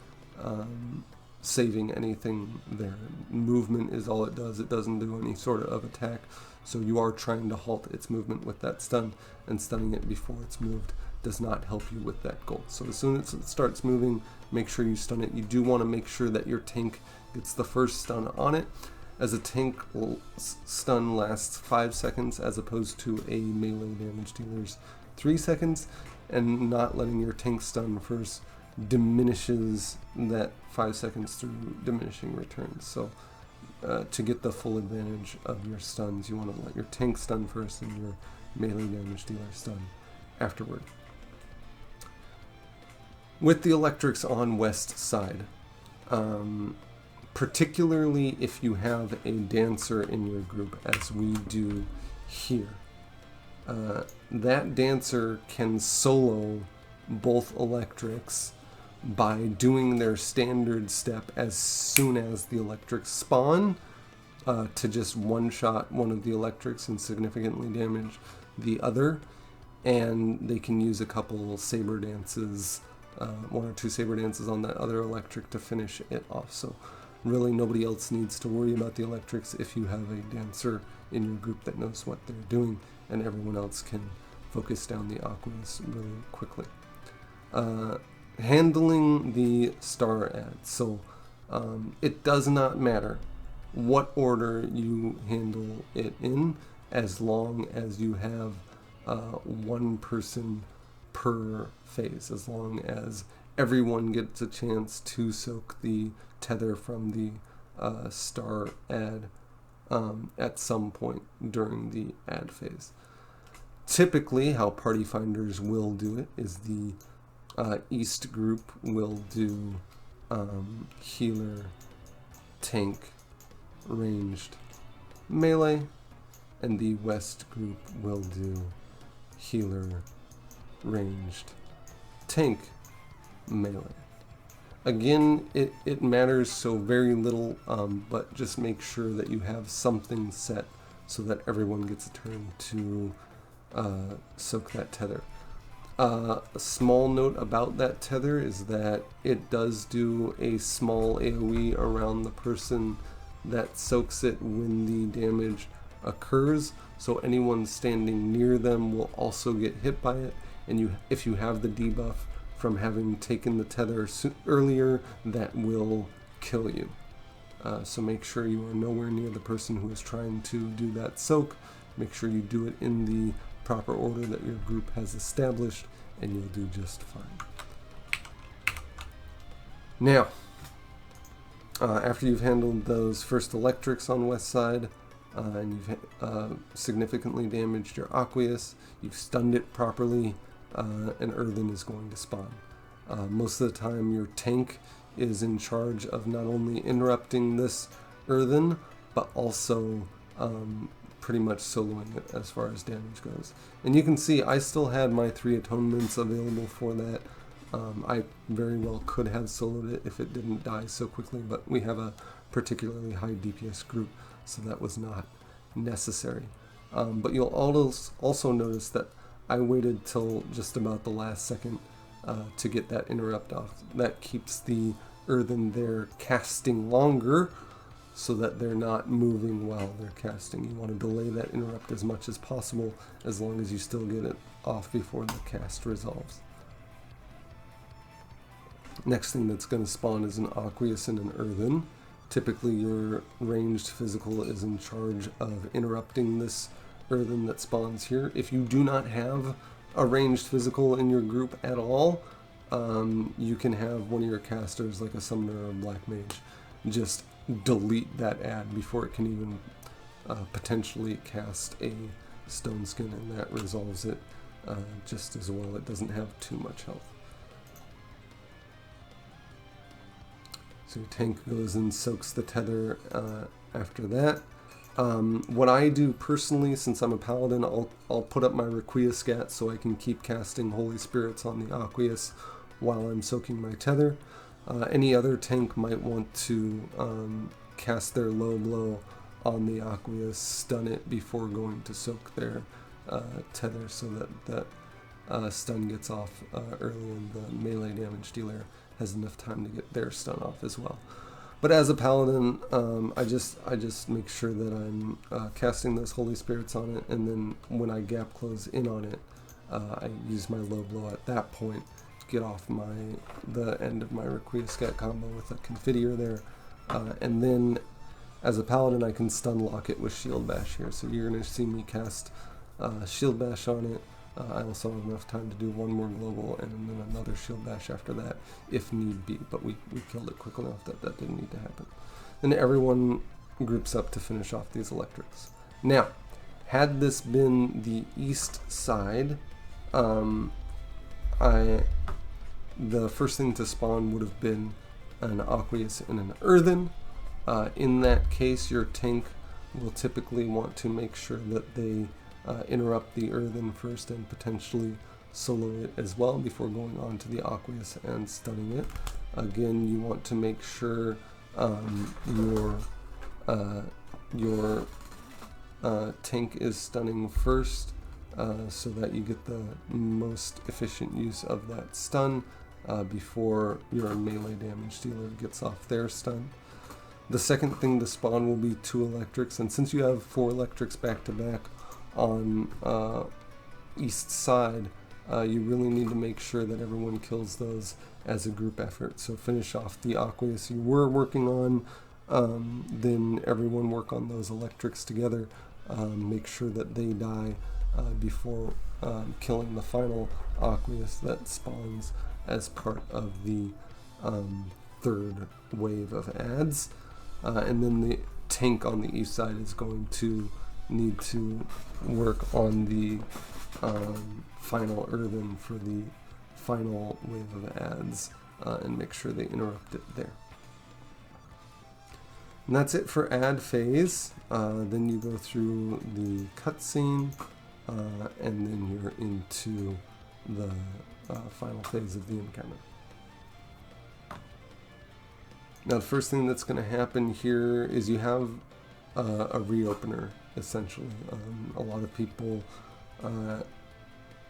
saving anything there. Movement is all it does. It doesn't do any sort of attack, so you are trying to halt its movement with that stun, and stunning it before it's moved does not help you with that goal. So as soon as it starts moving, make sure you stun it. You do want to make sure that your tank gets the first stun on it, as a tank stun lasts 5 seconds as opposed to a melee damage dealer's 3 seconds, and not letting your tank stun first diminishes that 5 seconds through diminishing returns. So to get the full advantage of your stuns, you want to let your tank stun first and your melee damage dealer stun afterward. With the Electrics on west side, particularly if you have a dancer in your group, as we do here, that dancer can solo both Electrics by doing their standard step as soon as the Electrics spawn, to just one-shot one of the Electrics and significantly damage the other, and they can use a couple saber dances, 1 or 2 saber dances on that other Electric to finish it off. So really nobody else needs to worry about the Electrics if you have a dancer in your group that knows what they're doing, and everyone else can focus down the Aqueous really quickly. Handling the star ads. So it does not matter what order you handle it in, as long as you have 1 person per phase, as long as everyone gets a chance to soak the tether from the star ad at some point during the ad phase. Typically, how party finders will do it is the East group will do healer, tank, ranged melee, and the west group will do healer ranged tank melee. Again, it matters so very little, but just make sure that you have something set so that everyone gets a turn to soak that tether. A small note about that tether is that it does do a small AoE around the person that soaks it when the damage occurs, so anyone standing near them will also get hit by it, and if you have the debuff from having taken the tether earlier, that will kill you. So make sure you are nowhere near the person who is trying to do that soak. Make sure you do it in the proper order that your group has established, and you'll do just fine. Now, after you've handled those first electrics on west side, and you've significantly damaged your Aqueous, you've stunned it properly, an earthen is going to spawn. Most of the time your tank is in charge of not only interrupting this earthen, but also pretty much soloing it as far as damage goes. And you can see I still had my 3 atonements available for that. I very well could have soloed it if it didn't die so quickly, but we have a particularly high DPS group, so that was not necessary. But you'll also notice that I waited till just about the last second to get that interrupt off. That keeps the earthen there casting longer so that they're not moving while they're casting. You want to delay that interrupt as much as possible, as long as you still get it off before the cast resolves. Next thing that's going to spawn is an Aqueous and an earthen. Typically your ranged physical is in charge of interrupting this earthen that spawns here. If you do not have a ranged physical in your group at all, you can have one of your casters, like a summoner or a black mage, just delete that ad before it can even potentially cast a stone skin, and that resolves it just as well. It doesn't have too much health. So your tank goes and soaks the tether after that. What I do personally, since I'm a paladin, I'll put up my Requiem scat so I can keep casting Holy Spirits on the Aqueous while I'm soaking my tether. Any other tank might want to cast their low blow on the Aqueous, stun it before going to soak their tether, so that that stun gets off early, and the melee damage dealer has enough time to get their stun off as well. But as a paladin, I just make sure that I'm casting those Holy Spirits on it, and then when I gap close in on it, I use my low blow at that point to get off the end of my Requiem Scat combo with a Confiteor there, and then as a paladin I can stun lock it with Shield Bash here. So you're going to see me cast Shield Bash on it. I also have enough time to do one more global and then another Shield Bash after that, if need be, but we killed it quick enough that that didn't need to happen. Then everyone groups up to finish off these electrics. Now, had this been the east side, the first thing to spawn would have been an Aqueous and an earthen. In that case, your tank will typically want to make sure that they interrupt the earthen first and potentially solo it as well before going on to the Aqueous and stunning it. Again, you want to make sure your tank is stunning first, so that you get the most efficient use of that stun before your melee damage dealer gets off their stun. The second thing to spawn will be 2 electrics, and since you have 4 electrics back to back on east side, you really need to make sure that everyone kills those as a group effort. So finish off the Aqueous you were working on, then everyone work on those electrics together. Make sure that they die before killing the final Aqueous that spawns as part of the third wave of ads. And then the tank on the east side is going to need to work on the final earthen for the final wave of ads, and make sure they interrupt it there. And that's it for add phase. Then you go through the cutscene, and then you're into the final phase of the encounter. Now the first thing that's going to happen here is you have a reopener, essentially. A lot of people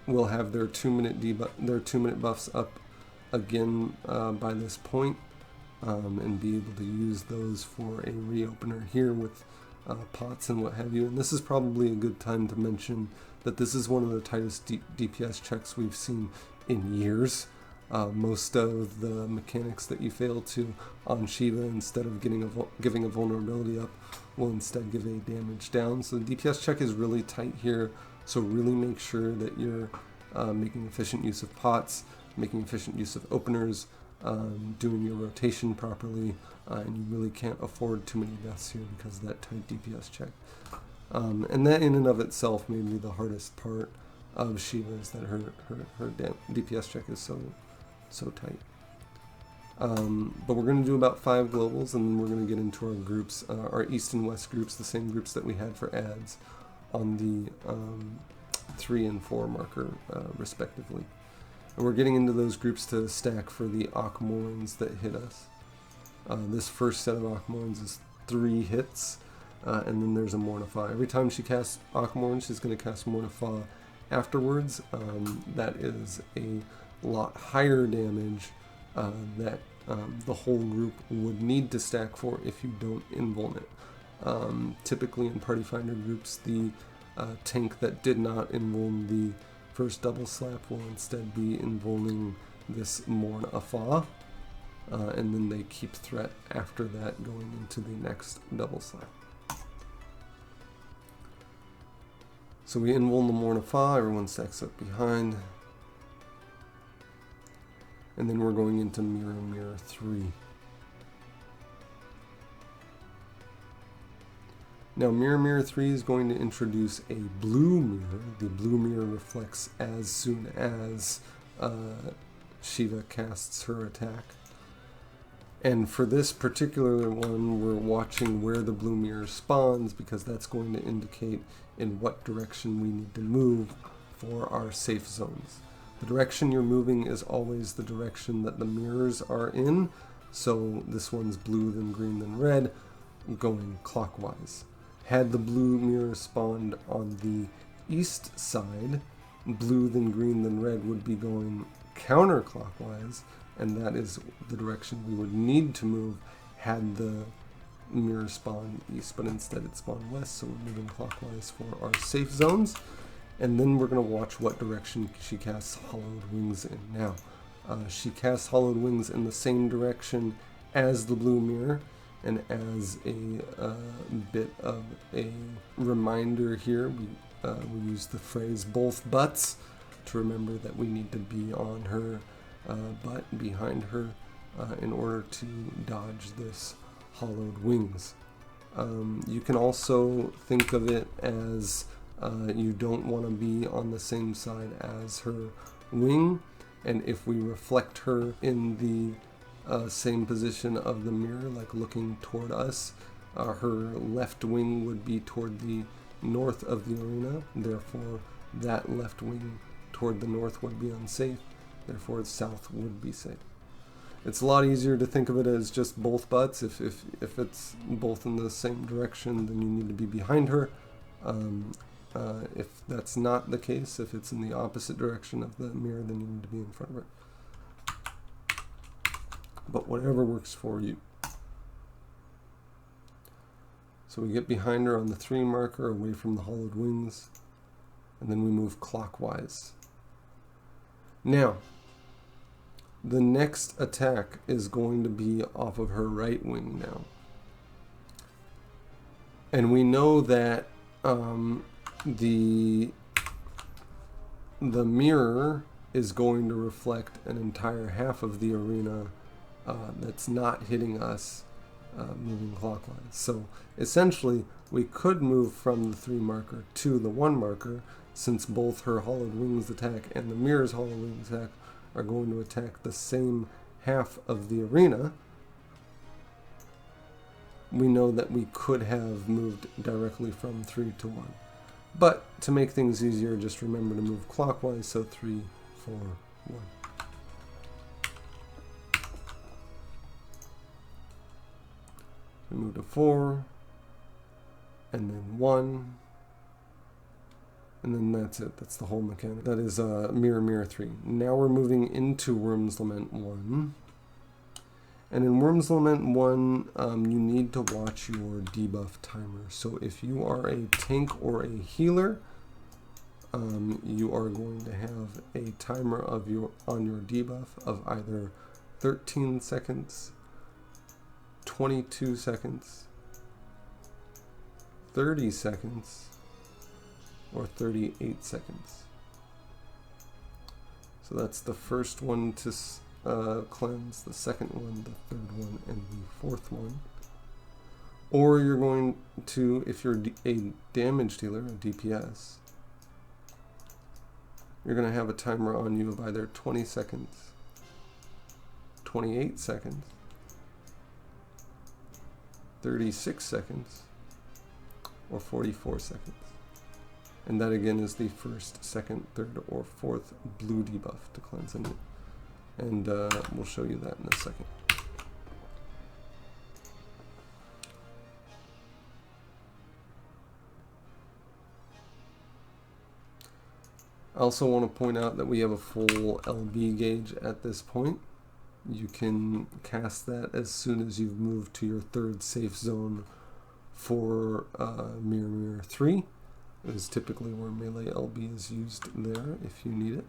will have their 2-minute buffs up again by this point, and be able to use those for a reopener here with pots and what have you. And this is probably a good time to mention that this is one of the tightest DPS checks we've seen in years. Most of the mechanics that you fail to on Shiva, instead of giving a vulnerability up, will instead give a damage down. So the DPS check is really tight here, so really make sure that you're making efficient use of pots, making efficient use of openers, doing your rotation properly, and you really can't afford too many deaths here because of that tight DPS check. And that in and of itself may be the hardest part of Shiva, is that her DPS check is so tight. But we're going to do about 5 globals, and then we're going to get into our groups, our East and West groups, the same groups that we had for ads on the 3 and 4 marker, respectively. And we're getting into those groups to stack for the Akmorns that hit us. This first set of Akmorns is 3 hits, and then there's a Mornify. Every time she casts Akmorn, she's going to cast Mornify afterwards. That is a lot higher damage that the whole group would need to stack for if you don't invuln it. Typically in Party Finder groups, the tank that did not invuln the first double slap will instead be invulning this Morn Afa, and then they keep threat after that going into the next double slap. So we invuln the Morn Afa, everyone stacks up behind, and then we're going into Mirror 3. Now Mirror 3 is going to introduce a blue mirror. The blue mirror reflects as soon as Shiva casts her attack. And for this particular one, we're watching where the blue mirror spawns, because that's going to indicate in what direction we need to move for our safe zones. The direction you're moving is always the direction that the mirrors are in. So this one's blue, then green, then red, going clockwise. Had the blue mirror spawned on the east side, blue, then green, then red would be going counterclockwise, and that is the direction we would need to move had the mirror spawned east, but instead it spawned west, so we're moving clockwise for our safe zones. And then we're going to watch what direction she casts Hollowed Wings in. Now, she casts Hollowed Wings in the same direction as the blue mirror, and as a bit of a reminder here, we use the phrase both butts to remember that we need to be on her butt, behind her, in order to dodge this Hollowed Wings. You can also think of it as you don't want to be on the same side as her wing, and if we reflect her in the same position of the mirror, like looking toward us, her left wing would be toward the north of the arena, therefore that left wing toward the north would be unsafe, therefore south would be safe. It's a lot easier to think of it as just both butts. If it's both in the same direction, then you need to be behind her. If that's not the case, if it's in the opposite direction of the mirror, then you need to be in front of her. But whatever works for you. So we get behind her on the 3 marker, away from the Hollowed Wings, and then we move clockwise. Now, the next attack is going to be off of her right wing now. And we know that the mirror is going to reflect an entire half of the arena that's not hitting us moving clockwise. So essentially we could move from the 3 marker to the 1 marker, since both her Hollowed Wings attack and the mirror's Hollowed Wings attack are going to attack the same half of the arena. we know that we could have moved directly from 3 to 1. But to make things easier, just remember to move clockwise, so 3, 4, 1. We move to 4, and then 1, and then that's it. That's the whole mechanic. That is Mirror Mirror 3. Now we're moving into Worm's Lament 1. And in Worm's Lament 1, you need to watch your debuff timer. So if you are a tank or a healer, you are going to have a timer of on your debuff of either 13 seconds, 22 seconds, 30 seconds, or 38 seconds. So that's the first one to cleanse, the second one, the third one, and the fourth one. Or you're going to, if you're a damage dealer, a DPS, you're going to have a timer on you of either 20 seconds, 28 seconds, 36 seconds, or 44 seconds. And that again is the first, second, third, or fourth blue debuff to cleanse in it. And we'll show you that in a second. I also want to point out that we have a full LB gauge at this point. You can cast that as soon as you've moved to your third safe zone for Mirror Mirror 3. It is typically where melee LB is used there if you need it.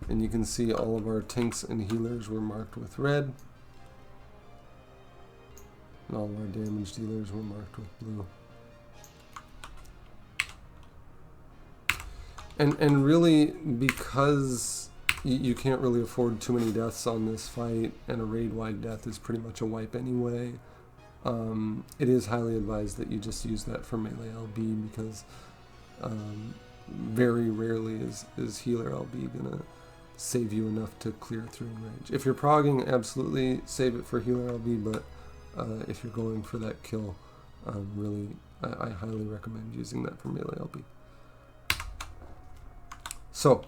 And you can see all of our tanks and healers were marked with red. And all of our damage dealers were marked with blue. And really, because you can't really afford too many deaths on this fight, and a raid-wide death is pretty much a wipe anyway, it is highly advised that you just use that for melee LB, because very rarely is healer LB gonna save you enough to clear through in range. If you're progging, absolutely save it for healer LB, but if you're going for that kill, really, I highly recommend using that for melee LB. So,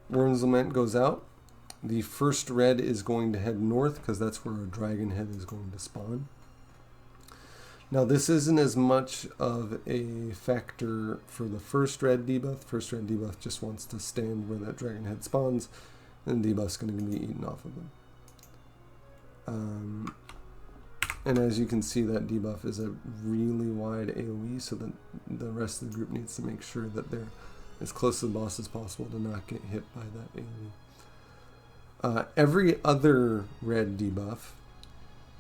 Worm's Lament goes out. The first red is going to head north, because that's where a dragon head is going to spawn. Now this isn't as much of a factor for the first red debuff. First red debuff just wants to stand where that dragon head spawns, and the debuff's going to be eaten off of them. And as you can see, that debuff is a really wide AoE, so that the rest of the group needs to make sure that they're as close to the boss as possible to not get hit by that AoE. Every other red debuff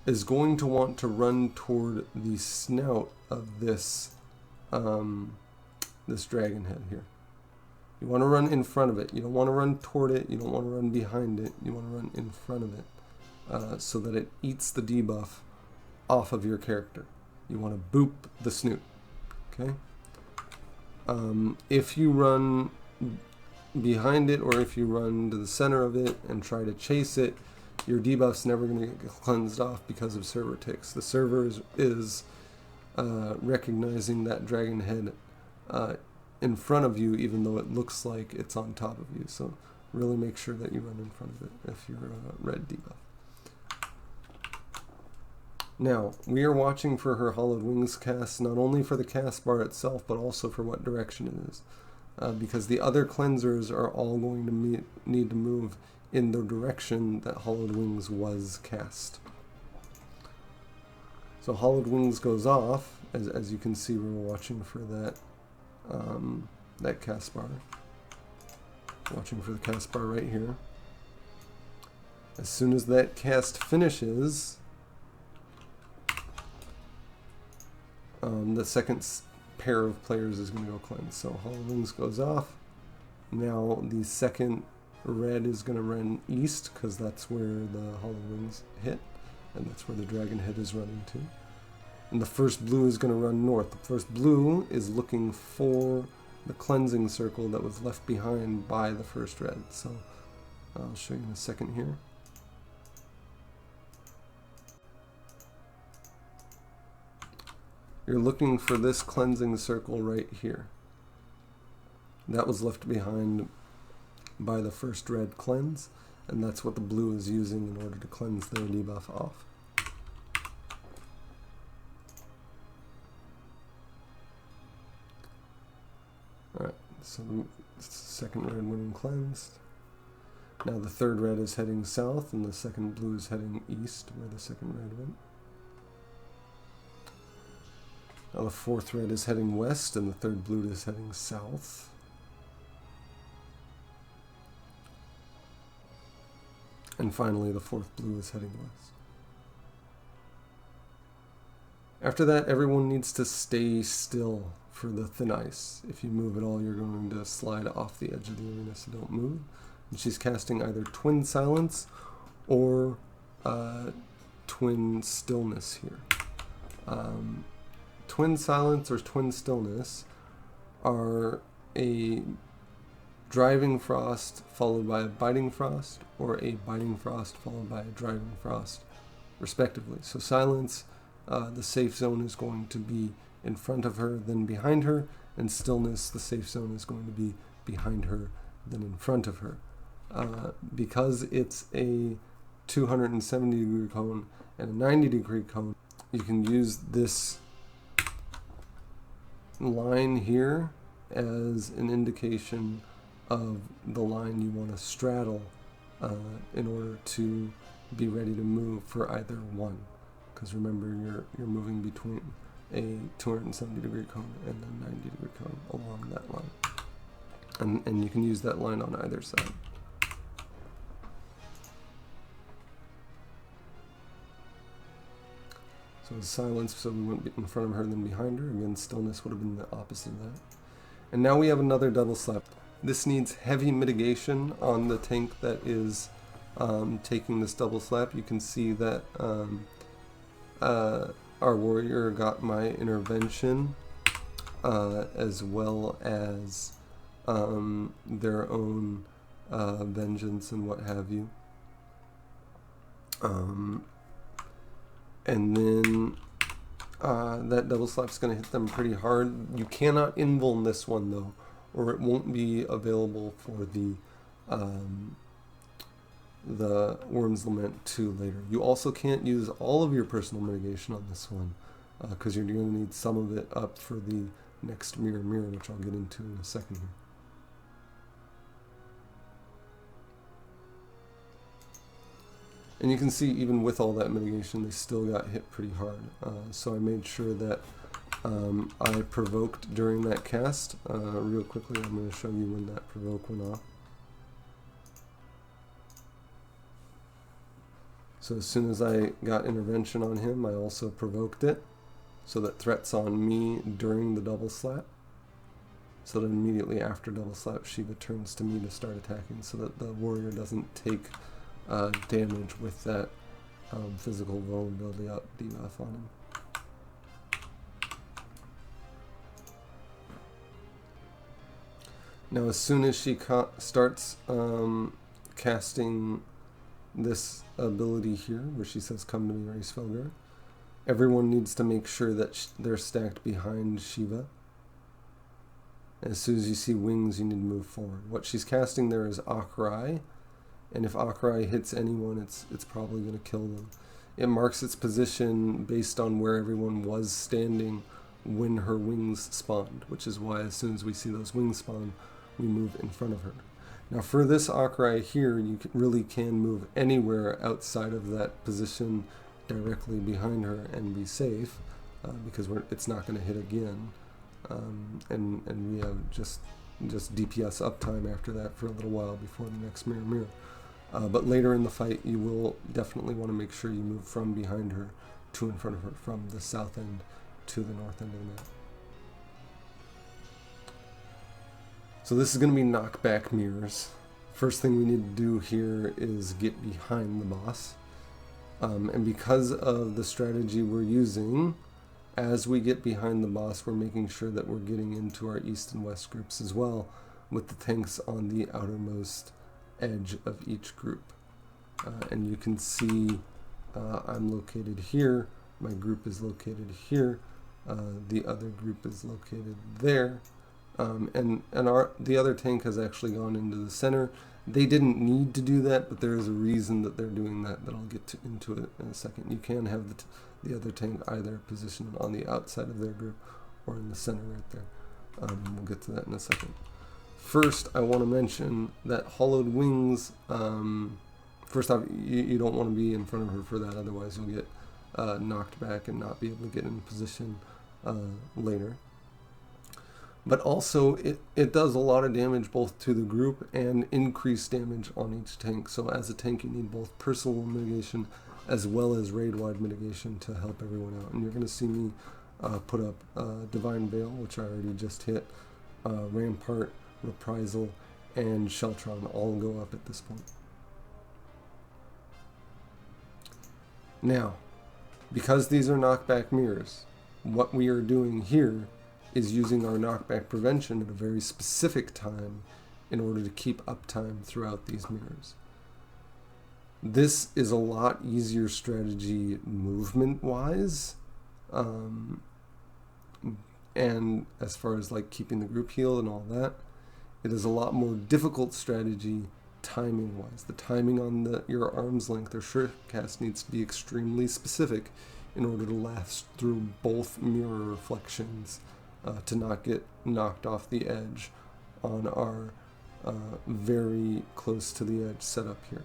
is going to want to run toward the snout of this this dragon head here. You want to run in front of it. You don't want to run toward it. You don't want to run behind it. You want to run in front of it so that it eats the debuff off of your character. You want to boop the snoot. Okay? If you run behind it, or if you run to the center of it and try to chase it, your debuff's never going to get cleansed off because of server ticks. The server is recognizing that dragon head in front of you, even though it looks like it's on top of you. So really make sure that you run in front of it if you're a red debuff. Now, we are watching for her Hollowed Wings cast, not only for the cast bar itself, but also for what direction it is. Because the other cleansers are all going to need to move in the direction that Hollowed Wings was cast. So Hollowed Wings goes off, as you can see, we're watching for that, that cast bar. Watching for the cast bar right here. As soon as that cast finishes, the second pair of players is going to go cleanse. So Hollowed Wings goes off. Now the second red is going to run east, because that's where the Hollowed Wings hit, and that's where the dragon head is running to. And the first blue is going to run north. The first blue is looking for the cleansing circle that was left behind by the first red. So I'll show you in a second here. You're looking for this cleansing circle right here. That was left behind by the first red cleanse, and that's what the blue is using in order to cleanse their debuff off. Alright, so the second red went and cleansed. Now the third red is heading south, and the second blue is heading east, where the second red went. Now the fourth red is heading west, and the third blue is heading south. And finally, the fourth blue is heading west. After that, everyone needs to stay still for the thin ice. If you move at all, you're going to slide off the edge of the arena, so don't move. And she's casting either Twin Silence or Twin Stillness here. Twin Silence or Twin Stillness are a Driving Frost followed by a Biting Frost, or a Biting Frost followed by a Driving Frost, respectively. So Silence, the safe zone is going to be in front of her, then behind her, and Stillness, the safe zone is going to be behind her, then in front of her. Because it's a 270 degree cone and a 90 degree cone, you can use this line here as an indication of the line you want to straddle in order to be ready to move for either one. Because remember, you're moving between a 270 degree cone and a 90 degree cone along that line. And you can use that line on either side. So Silence, so we went in front of her, then behind her. Again, Stillness would have been the opposite of that. And now we have another double slap. This needs heavy mitigation on the tank that is taking this double slap. You can see that our warrior got my intervention, as well as their own vengeance and what have you. And then that double slap's going to hit them pretty hard. You cannot invuln this one though, or it won't be available for the Worm's Lament 2 later. You also can't use all of your personal mitigation on this one, because you're going to need some of it up for the next mirror, which I'll get into in a second here. And you can see even with all that mitigation, they still got hit pretty hard. So I made sure that I provoked during that cast. Real quickly, I'm going to show you when that provoke went off. So as soon as I got intervention on him, I also provoked it, so that threats on me during the double slap. So that immediately after double slap, Shiva turns to me to start attacking, so that the warrior doesn't take damage with that physical vulnerability debuff on him. Now as soon as she starts casting this ability here, where she says, "Come to me, Refulgence," everyone needs to make sure that they're stacked behind Shiva. As soon as you see wings, you need to move forward. What she's casting there is a.k.a, and if a.k.a hits anyone, it's probably going to kill them. It marks its position based on where everyone was standing when her wings spawned, which is why as soon as we see those wings spawn, we move in front of her. Now for this a.k.a here, you really can move anywhere outside of that position directly behind her and be safe, because it's not going to hit again. And we have just DPS uptime after that for a little while before the next mirror. But later in the fight, you will definitely want to make sure you move from behind her to in front of her, from the south end to the north end of the map. So this is going to be knockback mirrors. First thing we need to do here is get behind the boss. And because of the strategy we're using, as we get behind the boss, we're making sure that we're getting into our east and west groups as well, with the tanks on the outermost edge of each group. And you can see I'm located here, my group is located here, the other group is located there, and the other tank has actually gone into the center. They didn't need to do that, but there is a reason that they're doing that I'll get into it in a second. You can have the other tank either positioned on the outside of their group or in the center right there. We'll get to that in a second. First, I want to mention that Hollowed Wings, first off, you don't want to be in front of her for that, otherwise you'll get knocked back and not be able to get in position later. But also, it does a lot of damage both to the group and increased damage on each tank. So as a tank, you need both personal mitigation as well as raid-wide mitigation to help everyone out. And you're going to see me put up Divine Veil, which I already just hit, Rampart, Reprisal, and Sheltron all go up at this point. Now, because these are knockback mirrors, what we are doing here is using our knockback prevention at a very specific time in order to keep uptime throughout these mirrors. This is a lot easier strategy movement-wise, and as far as like keeping the group healed and all that, it is a lot more difficult strategy timing-wise. The timing on your arm's length or shirt cast needs to be extremely specific in order to last through both mirror reflections to not get knocked off the edge on our very close to the edge setup here.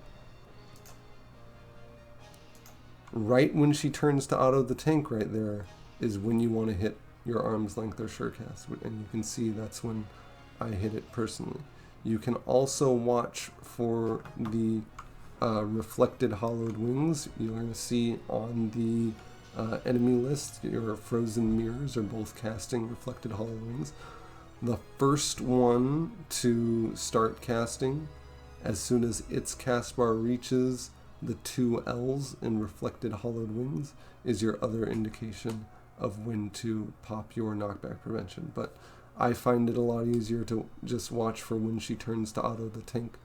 Right when she turns to auto the tank right there is when you want to hit your arm's length or shirt cast, and you can see that's when I hit it personally. You can also watch for the reflected Hollowed Wings. You're going to see on the enemy list, your frozen mirrors are both casting reflected Hollowed Wings. The first one to start casting, as soon as its cast bar reaches the 2 L's in reflected Hollowed Wings, is your other indication of when to pop your knockback prevention. But I find it a lot easier to just watch for when she turns to auto the tank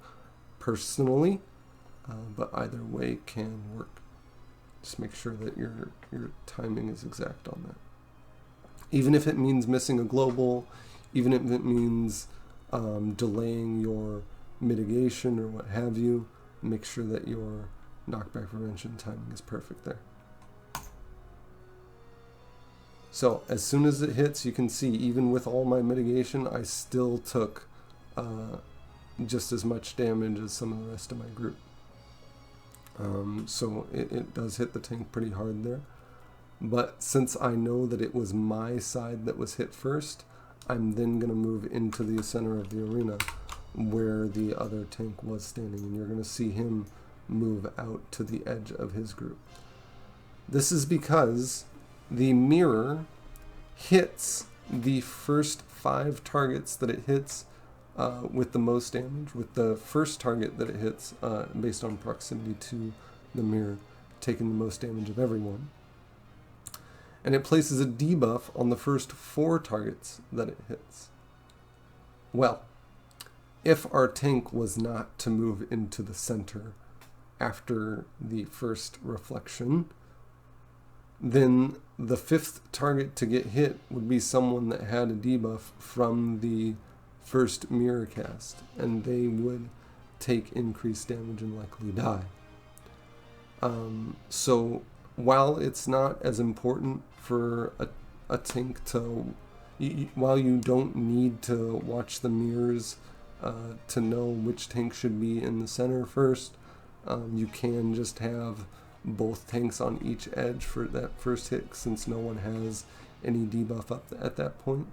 personally, but either way can work. Just make sure that your timing is exact on that. Even if it means missing a global, even if it means delaying your mitigation or what have you, make sure that your knockback prevention timing is perfect there. So as soon as it hits, you can see even with all my mitigation, I still took just as much damage as some of the rest of my group. So it does hit the tank pretty hard there. But since I know that it was my side that was hit first, I'm then going to move into the center of the arena where the other tank was standing, and you're going to see him move out to the edge of his group. This is because the mirror hits the first 5 targets that it hits with the most damage, with the first target that it hits based on proximity to the mirror taking the most damage of everyone. And it places a debuff on the first 4 targets that it hits. Well, if our tank was not to move into the center after the first reflection, then the 5th target to get hit would be someone that had a debuff from the first mirror cast, and they would take increased damage and likely die. So while it's not as important for a tank to, while you don't need to watch the mirrors to know which tank should be in the center first, you can just have both tanks on each edge for that first hit, since no one has any debuff up at that point.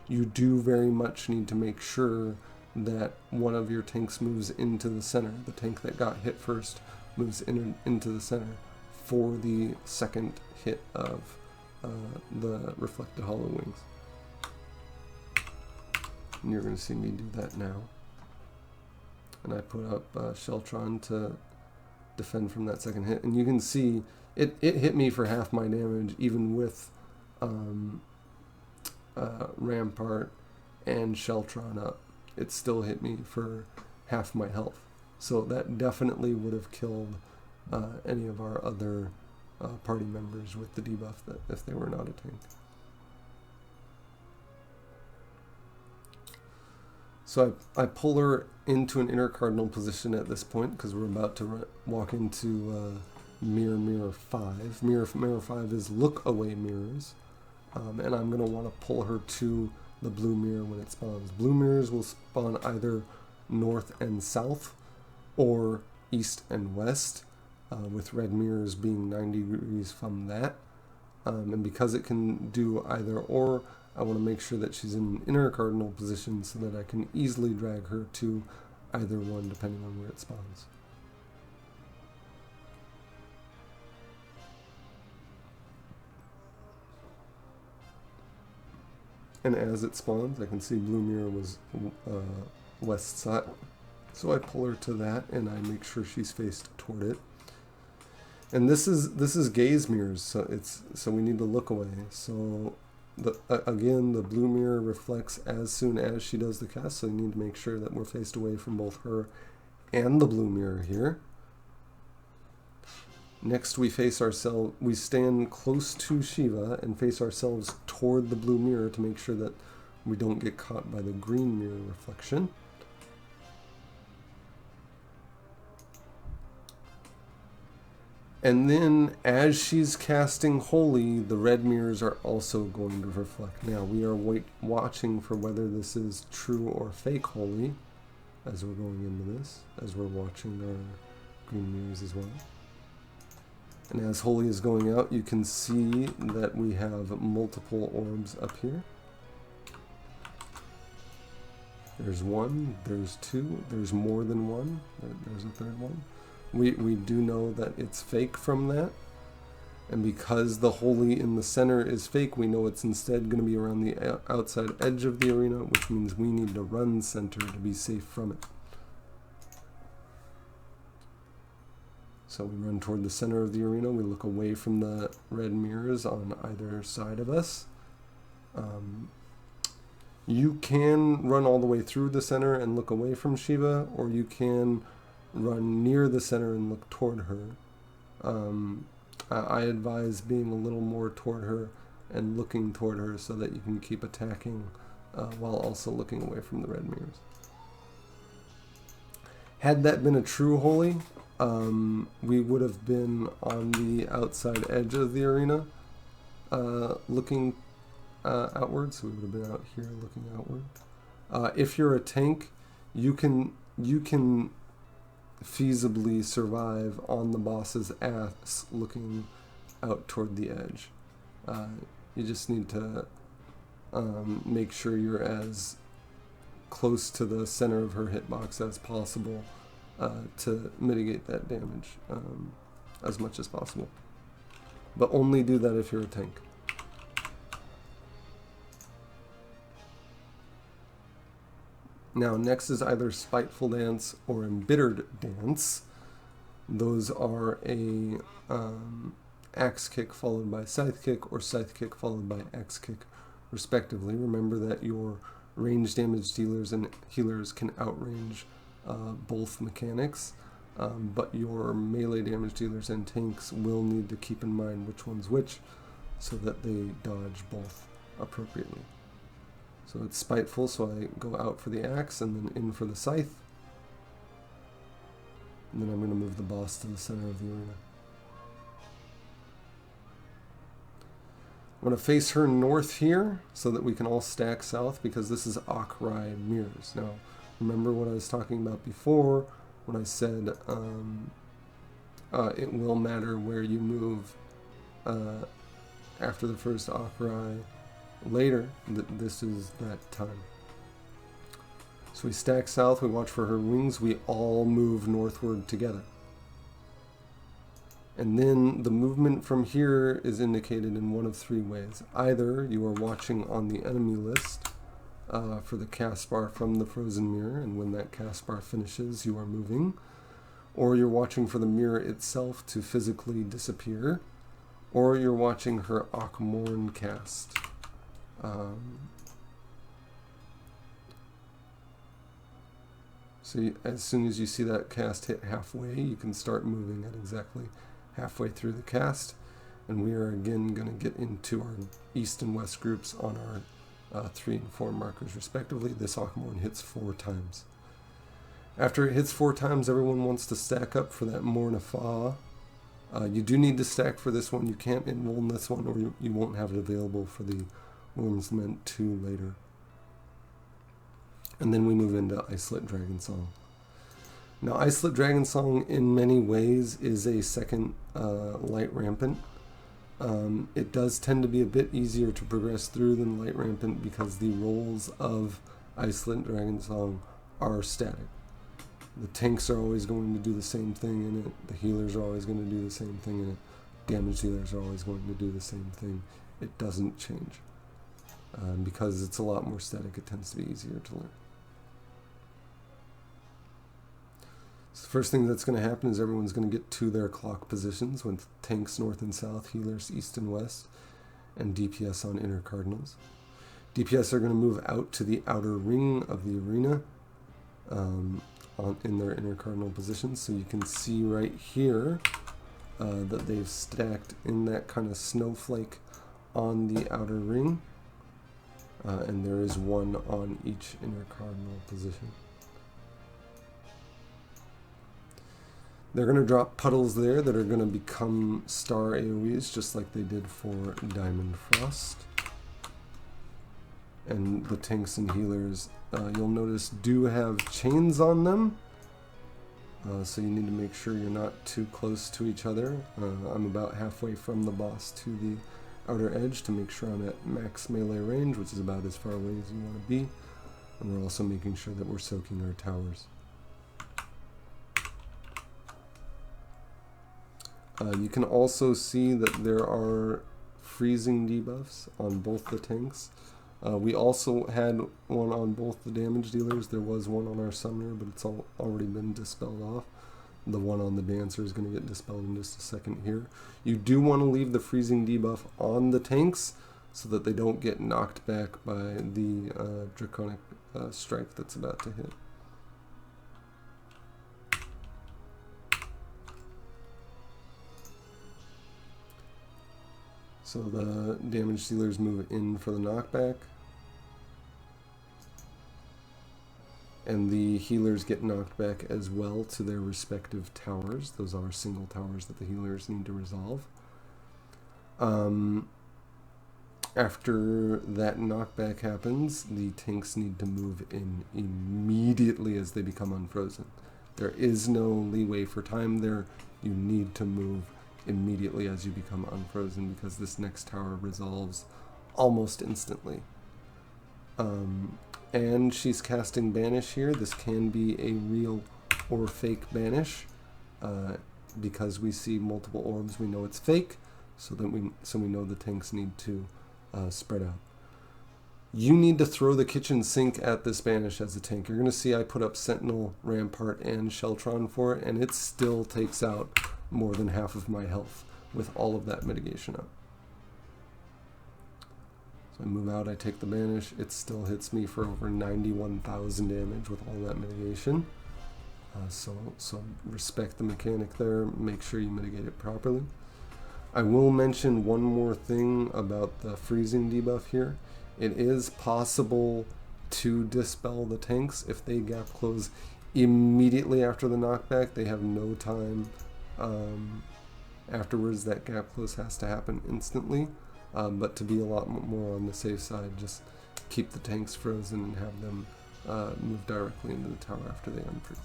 You do very much need to make sure that one of your tanks moves into the center. The tank that got hit first moves into the center for the second hit of the reflected Hollowed Wings. And you're going to see me do that now. And I put up Sheltron to defend from that second hit. And you can see it hit me for half my damage, even with Rampart, and Sheltron up, it still hit me for half my health. So that definitely would have killed any of our other party members with the debuff that if they were not a tank. So I pull her into an inner cardinal position at this point because we're about to walk into Mirror 5. Mirror 5 is look away mirrors, and I'm going to want to pull her to the blue mirror when it spawns. Blue mirrors will spawn either north and south or east and west, with red mirrors being 90 degrees from that. And because it can do either or, I want to make sure that she's in an inner cardinal position so that I can easily drag her to either one depending on where it spawns. And as it spawns, I can see blue mirror was west side. So I pull her to that and I make sure she's faced toward it. And this is gaze mirrors, so we need to look away. So again, the blue mirror reflects as soon as she does the cast, so you need to make sure that we're faced away from both her and the blue mirror here. Next, we face ourselves. We stand close to Shiva and face ourselves toward the blue mirror to make sure that we don't get caught by the green mirror reflection. And then, as she's casting Holy, the red mirrors are also going to reflect. Now, we are watching for whether this is true or fake Holy as we're going into this, as we're watching our green mirrors as well. And as Holy is going out, you can see that we have multiple orbs up here. There's one, there's two, there's more than one, there's a third one. We do know that it's fake from that, and because the Holy in the center is fake, we know it's instead going to be around the outside edge of the arena, which means we need to run center to be safe from it. So we run toward the center of the arena, we look away from the red mirrors on either side of us. You can run all the way through the center and look away from Shiva, or you can run near the center and look toward her. I advise being a little more toward her and looking toward her so that you can keep attacking while also looking away from the red mirrors. Had that been a true Holy, we would have been on the outside edge of the arena looking outward, so we would have been out here looking outward. If you're a tank, you can feasibly survive on the boss's ass looking out toward the edge. You just need to make sure you're as close to the center of her hitbox as possible to mitigate that damage as much as possible. But only do that if you're a tank. Now, next is either Spiteful Dance or Embittered Dance. Those are a Axe Kick followed by Scythe Kick, or Scythe Kick followed by Axe Kick, respectively. Remember that your range damage dealers and healers can outrange both mechanics, but your melee damage dealers and tanks will need to keep in mind which one's which so that they dodge both appropriately. So it's Spiteful, so I go out for the axe and then in for the scythe. And then I'm going to move the boss to the center of the arena. I'm going to face her north here so that we can all stack south, because this is a.k.a. mirrors. Now, remember what I was talking about before when I said it will matter where you move after the first a.k.a. later. This is that time. So we stack south, we watch for her wings, we all move northward together. And then the movement from here is indicated in one of three ways. Either you are watching on the enemy list for the cast bar from the frozen mirror, and when that cast bar finishes, you are moving. Or you're watching for the mirror itself to physically disappear. or you're watching her Akmorn cast. So as soon as you see that cast hit halfway, you can start moving at exactly halfway through the cast. And we are again going to get into our east and west groups on our 3 and 4 markers respectively. This Akmorn hits 4 times. After it hits 4 times, everyone wants to stack up for that Morn Afa. You do need to stack for this one. You can't enroll in this one, or you won't have it available for the Worms Meant 2 later. And then we move into Isolate Dragon Song. Now, Isolate Dragon Song in many ways is a second Light Rampant. It does tend to be a bit easier to progress through than Light Rampant because the roles of Isolate Dragon Song are static. The tanks are always going to do the same thing in it. The healers are always going to do the same thing in it. Damage dealers are always going to do the same thing. It doesn't change. Because it's a lot more static, it tends to be easier to learn. So the first thing that's going to happen is everyone's going to get to their clock positions with tanks north and south, healers east and west, and DPS on inner cardinals. DPS are going to move out to the outer ring of the arena in their inner cardinal positions. So you can see right here that they've stacked in that kind of snowflake on the outer ring. And there is one on each inner cardinal position. They're going to drop puddles there that are going to become star AoEs, just like they did for Diamond Frost. And the tanks and healers, you'll notice, do have chains on them. So you need to make sure you're not too close to each other. I'm about halfway from the boss to the outer edge to make sure I'm at max melee range, which is about as far away as you want to be. And we're also making sure that we're soaking our towers. You can also see that there are freezing debuffs on both the tanks. We also had one on both the damage dealers. There was one on our summoner, but it's already been dispelled off. The one on the dancer is going to get dispelled in just a second here. You do want to leave the freezing debuff on the tanks so that they don't get knocked back by the draconic strike that's about to hit. So the damage dealers move in for the knockback. And the healers get knocked back as well to their respective towers. Those are single towers that the healers need to resolve. After that knockback happens, the tanks need to move in immediately as they become unfrozen. There is no leeway for time there. You need to move immediately as you become unfrozen because this next tower resolves almost instantly. And she's casting Banish here. This can be a real or fake Banish. Because we see multiple orbs, we know it's fake, so we know the tanks need to spread out. You need to throw the kitchen sink at this Banish as a tank. You're going to see I put up Sentinel, Rampart, and Sheltron for it, and it still takes out more than half of my health with all of that mitigation up. So I move out, I take the Banish, it still hits me for over 91,000 damage with all that mitigation. So respect the mechanic there, make sure you mitigate it properly. I will mention one more thing about the freezing debuff here. It is possible to dispel the tanks if they gap close immediately after the knockback. They have no time afterwards. That gap close has to happen instantly. But to be a lot more on the safe side, just keep the tanks frozen and have them move directly into the tower after they unfreeze.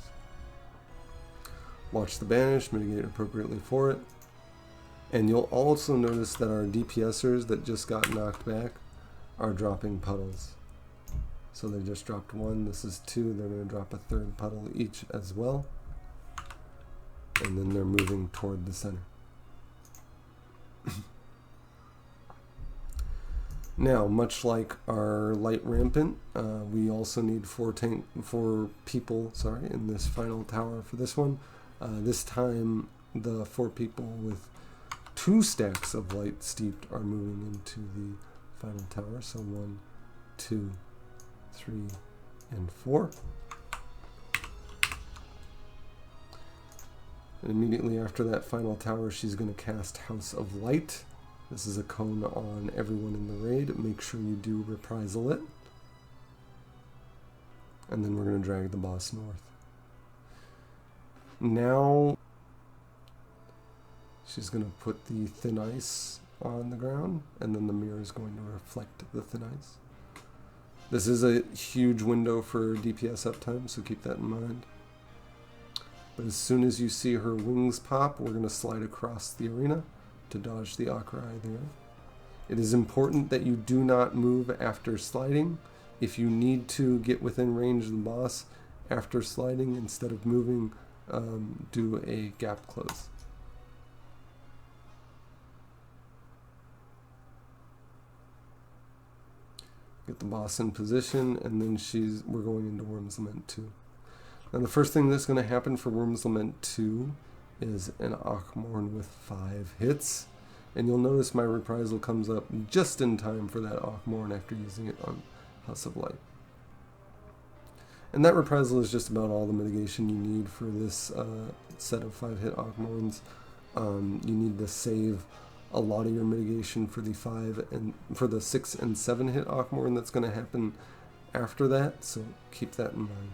Watch the Banish, mitigate appropriately for it. And you'll also notice that our DPSers that just got knocked back are dropping puddles. So they just dropped one, this is two, they're going to drop a third puddle each as well. And then they're moving toward the center. Now, much like our Light Rampant, we also need four people in this final tower for this one. This time, the 4 people with 2 stacks of light steeped are moving into the final tower. So 1, 2, 3, and 4. And immediately after that final tower, she's going to cast House of Light. This is a cone on everyone in the raid. Make sure you do reprisal it. And then we're going to drag the boss north. Now, she's going to put the thin ice on the ground, and then the mirror is going to reflect the thin ice. This is a huge window for DPS uptime, so keep that in mind. But as soon as you see her wings pop, we're going to slide across the arena to dodge the Akai there. It is important that you do not move after sliding. If you need to get within range of the boss after sliding, instead of moving, do a gap close. Get the boss in position, and then we're going into Worm's Lament 2. Now the first thing that's going to happen for Worm's Lament 2 is an Akmorn with 5 hits. And you'll notice my reprisal comes up just in time for that Akmorn after using it on House of Light. And that reprisal is just about all the mitigation you need for this set of 5-hit Akmorns. You need to save a lot of your mitigation for the 6 and 7-hit Akmorn that's going to happen after that, so keep that in mind.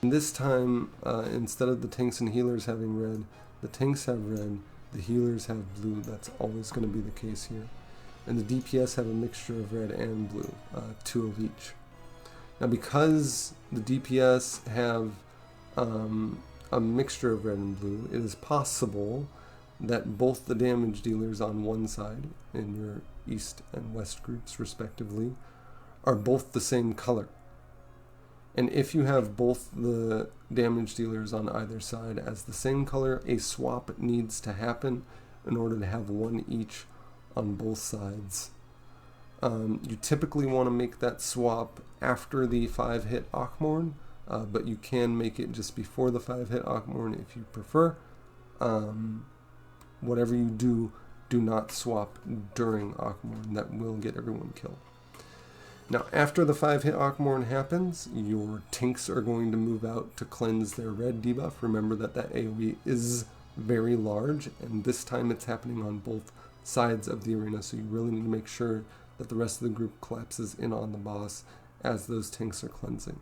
And this time, instead of the tanks and healers having red, the tanks have red, the healers have blue. That's always going to be the case here. And the DPS have a mixture of red and blue, 2 of each. Now because the DPS have a mixture of red and blue, it is possible that both the damage dealers on one side, in your east and west groups respectively, are both the same color. And if you have both the damage dealers on either side as the same color, a swap needs to happen in order to have one each on both sides. You typically want to make that swap after the 5-hit Akmorn, but you can make it just before the 5-hit Akmorn if you prefer. Whatever you do, do not swap during Akmorn. That will get everyone killed. Now, after the 5-hit Akmorn happens, your tanks are going to move out to cleanse their red debuff. Remember that AoE is very large, and this time it's happening on both sides of the arena, so you really need to make sure that the rest of the group collapses in on the boss as those tanks are cleansing.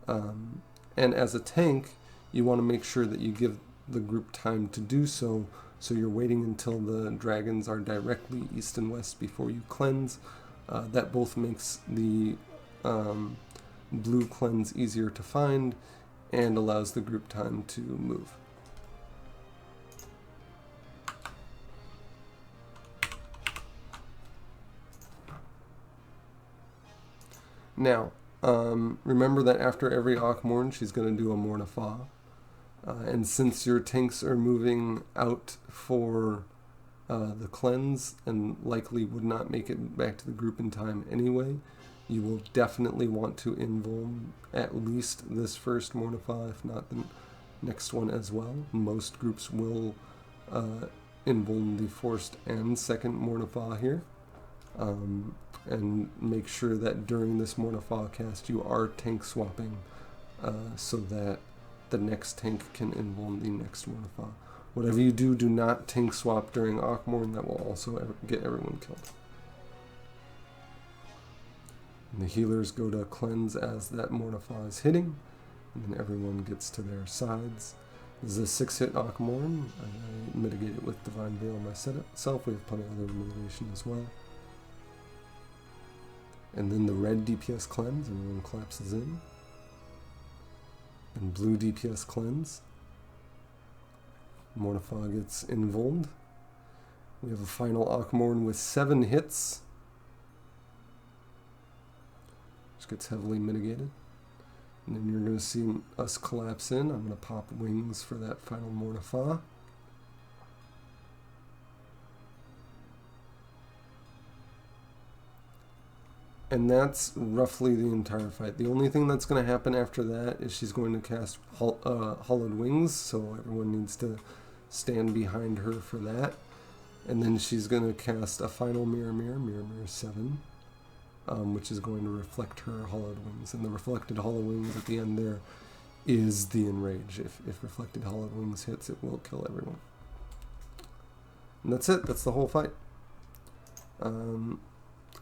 And as a tank, you want to make sure that you give the group time to do so, so you're waiting until the dragons are directly east and west before you cleanse. That both makes the blue cleanse easier to find and allows the group time to move. Now, remember that after every Akmorn, she's going to do a Mornifa. And since your tanks are moving out for the cleanse and likely would not make it back to the group in time anyway, you will definitely want to invuln at least this first Mornifa, if not the next one as well. Most groups will invuln the first and second Mornifa here. And make sure that during this Mornifa cast you are tank swapping so that the next tank can invuln the next Mornifa. Whatever you do, do not tank swap during Akmorn. That will also get everyone killed. And the healers go to cleanse as that Mornifa is hitting, and then everyone gets to their sides. This is a 6-hit Akmorn. I mitigate it with Divine Veil myself. We have plenty of other mitigation as well. And then the red DPS cleanse, everyone collapses in. And blue DPS cleanse. Mornifa gets invulned. We have a final Akmorn with 7 hits. Which gets heavily mitigated. And then you're going to see us collapse in. I'm going to pop wings for that final Mornifa. And that's roughly the entire fight. The only thing that's going to happen after that is she's going to cast Hollowed Wings, so everyone needs to stand behind her for that. And then she's going to cast a final Mirror 7, which is going to reflect her hollowed wings. And the reflected hollowed wings at the end there is the Enrage. If reflected hollowed wings hits, it will kill everyone. And that's it. That's the whole fight.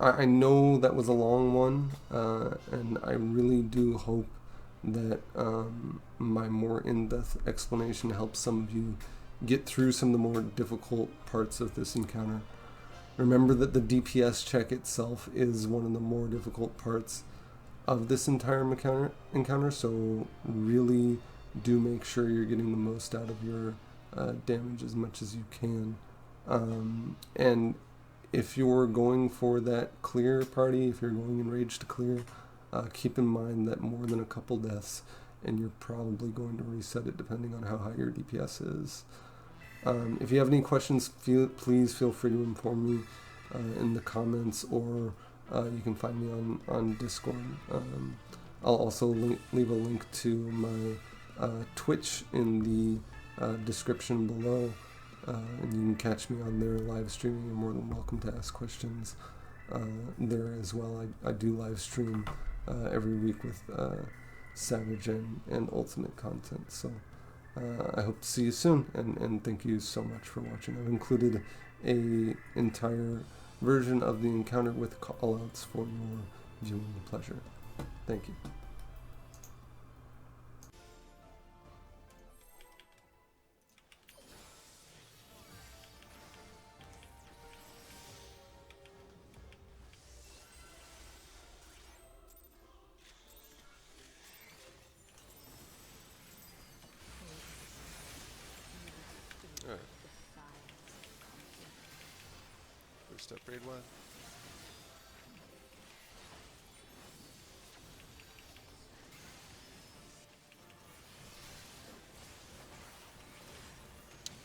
I know that was a long one, and I really do hope that my more in-depth explanation helps some of you get through some of the more difficult parts of this encounter. Remember that the DPS check itself is one of the more difficult parts of this entire encounter, so really do make sure you're getting the most out of your damage as much as you can. And if you're going for that clear party, if you're going Enraged to clear, keep in mind that more than a couple deaths and you're probably going to reset it depending on how high your DPS is. If you have any questions, please feel free to inform me in the comments, or you can find me on Discord. I'll also leave a link to my Twitch in the description below, and you can catch me on there live streaming. You're more than welcome to ask questions there as well. I do live stream every week with Savage and Ultimate content. So I hope to see you soon, and thank you so much for watching. I've included a entire version of the encounter with callouts for your viewing pleasure. Thank you. Alright. First up, raid 1.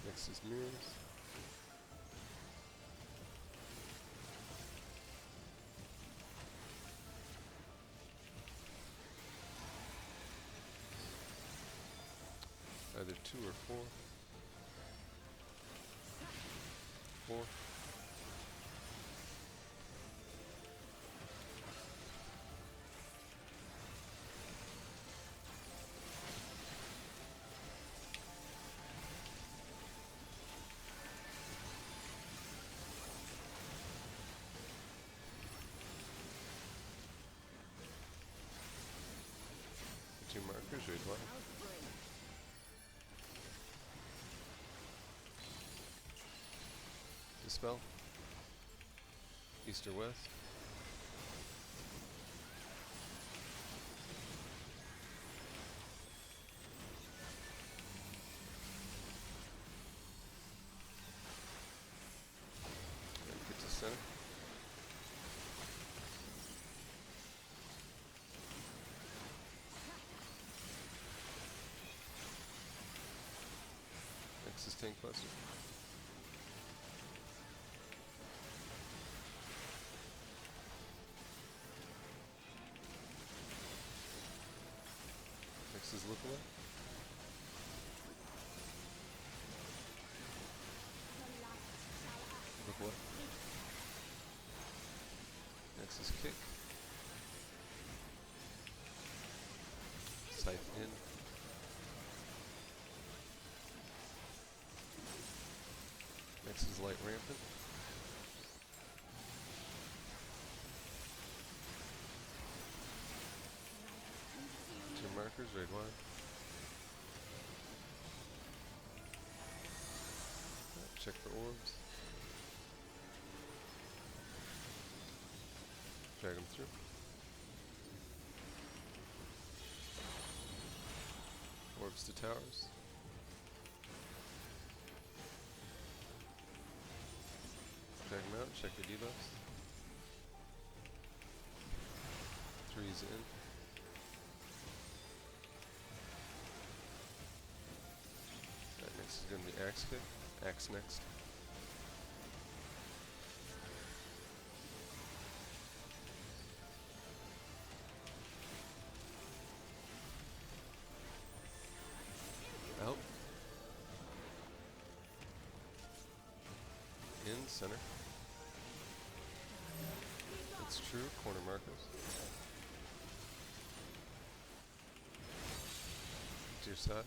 Next is mirrors. Either 2 or 4. 4. Two markers, raid 1. Dispel. East or west. And get to center. Next is tank cluster. Next is lookalike. Lookalike. Next is kick. Scythe in. Next is light rampant. Two markers, raid 1. Check for orbs. Drag them through. Orbs to towers. Drag them out, check the debuffs. 3's in. That next is going to be axe kick. Axe next. Out. In. center. It's true, corner markers. To your side.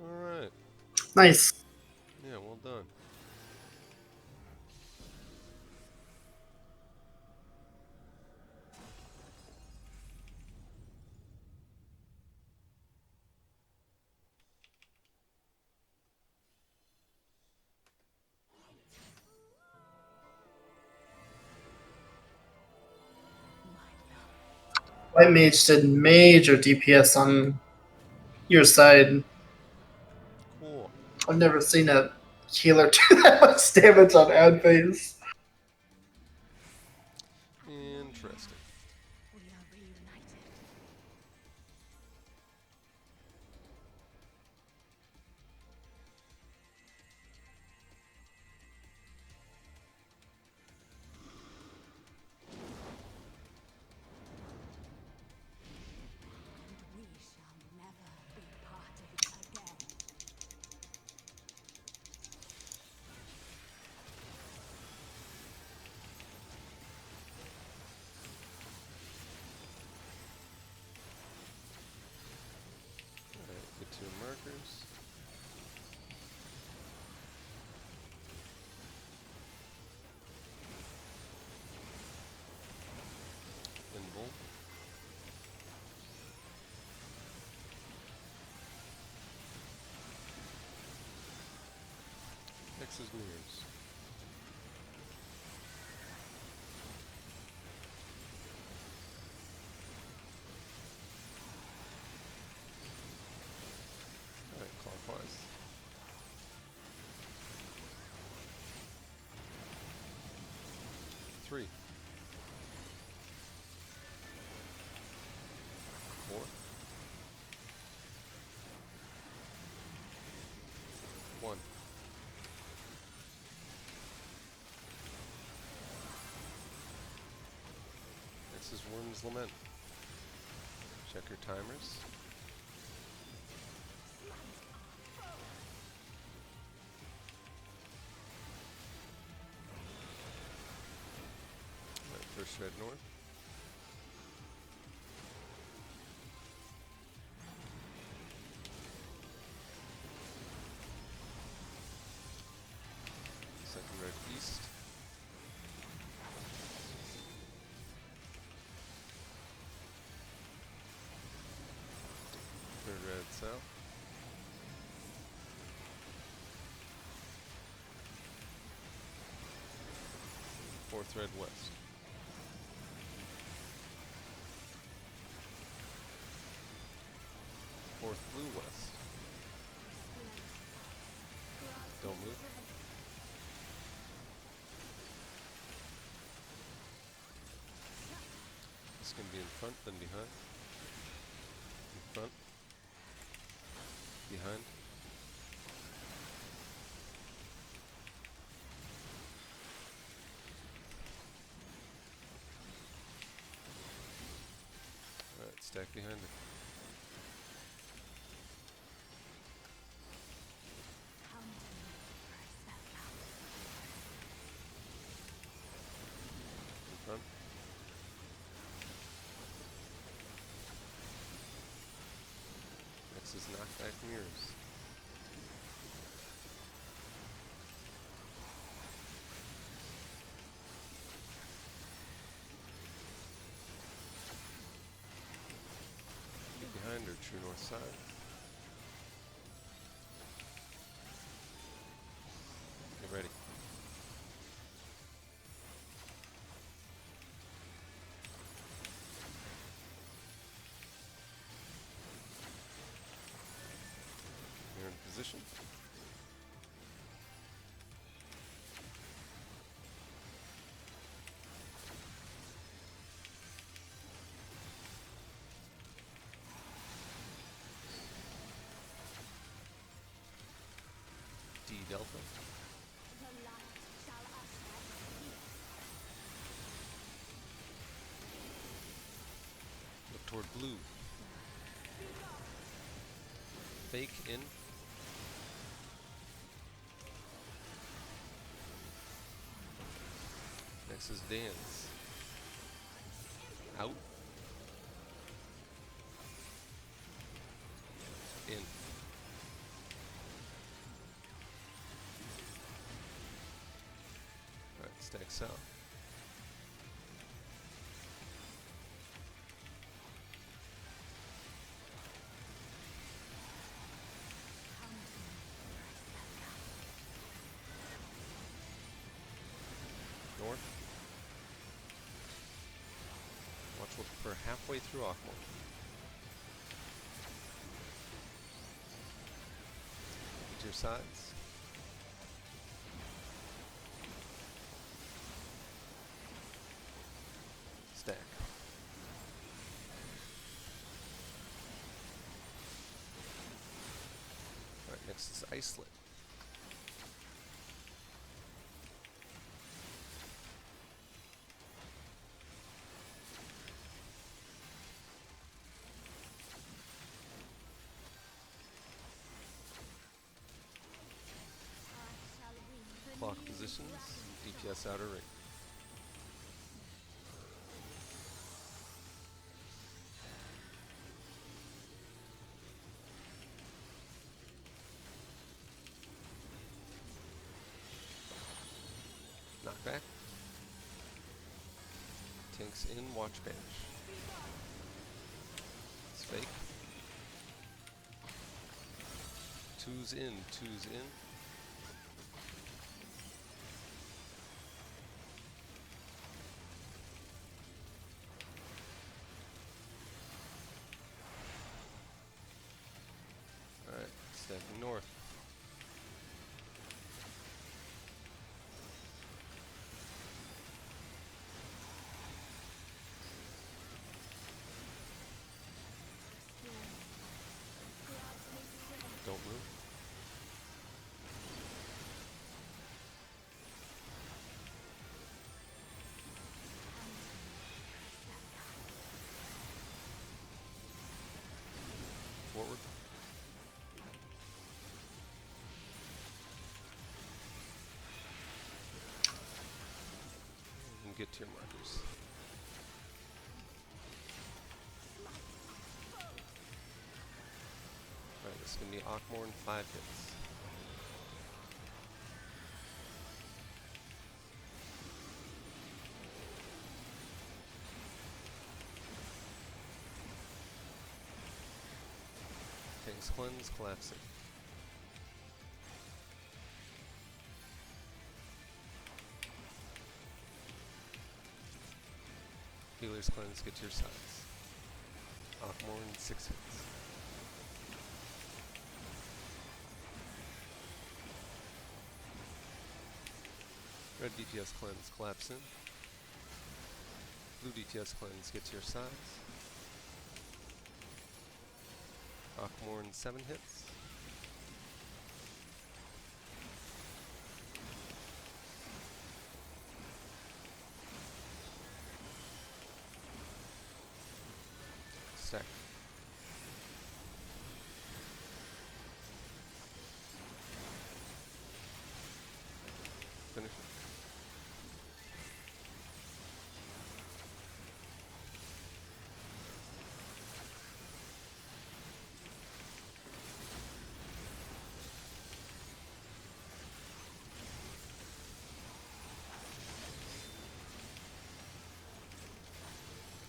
Alright. Nice. Yeah, well done. White Mage did major DPS on your side. Cool. I've never seen a healer do that much damage on ad phase. Interesting. We are reunited. And we shall never be parted again. Alright, get 2 markers. Involt. X's mirrors. Alright, clockwise. Three. 4. 1. This is Worm's Lament. Check your timers. Alright, first red north. Second red east. Third red south. Fourth red west. Fourth blue west. Don't move. This can be in front, then behind. In front. Behind. stack behind it. In front. Next is knockback mirrors. Get behind her, true north side. Get ready. You're in position. D delta. The light shall usher here. Look toward blue. Fake in. Next is dance. Out. In. Alright, stack south. North. Watch for halfway through Akmor. Get to your sides. Stack. Alright, next is Icelet. I shall win the Clock new positions, dragon DPS outer ring. Knockback. Tanks in, watch bench. It's fake. Two's in, two's in. Alright, stacking north. Don't move. Forward. And get to your markers. Alright, this is going to be Akmor in 5 hits. Tanks cleanse, collapsing. Healer's cleanse, get to your sides. Akmor in 6 hits. Red DPS cleanse, collapse in. Blue DPS cleanse, get to your sides. Akmor in 7 hits. sec. Finish it.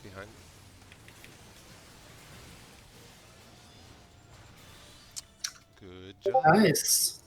Behind. Good job. Nice.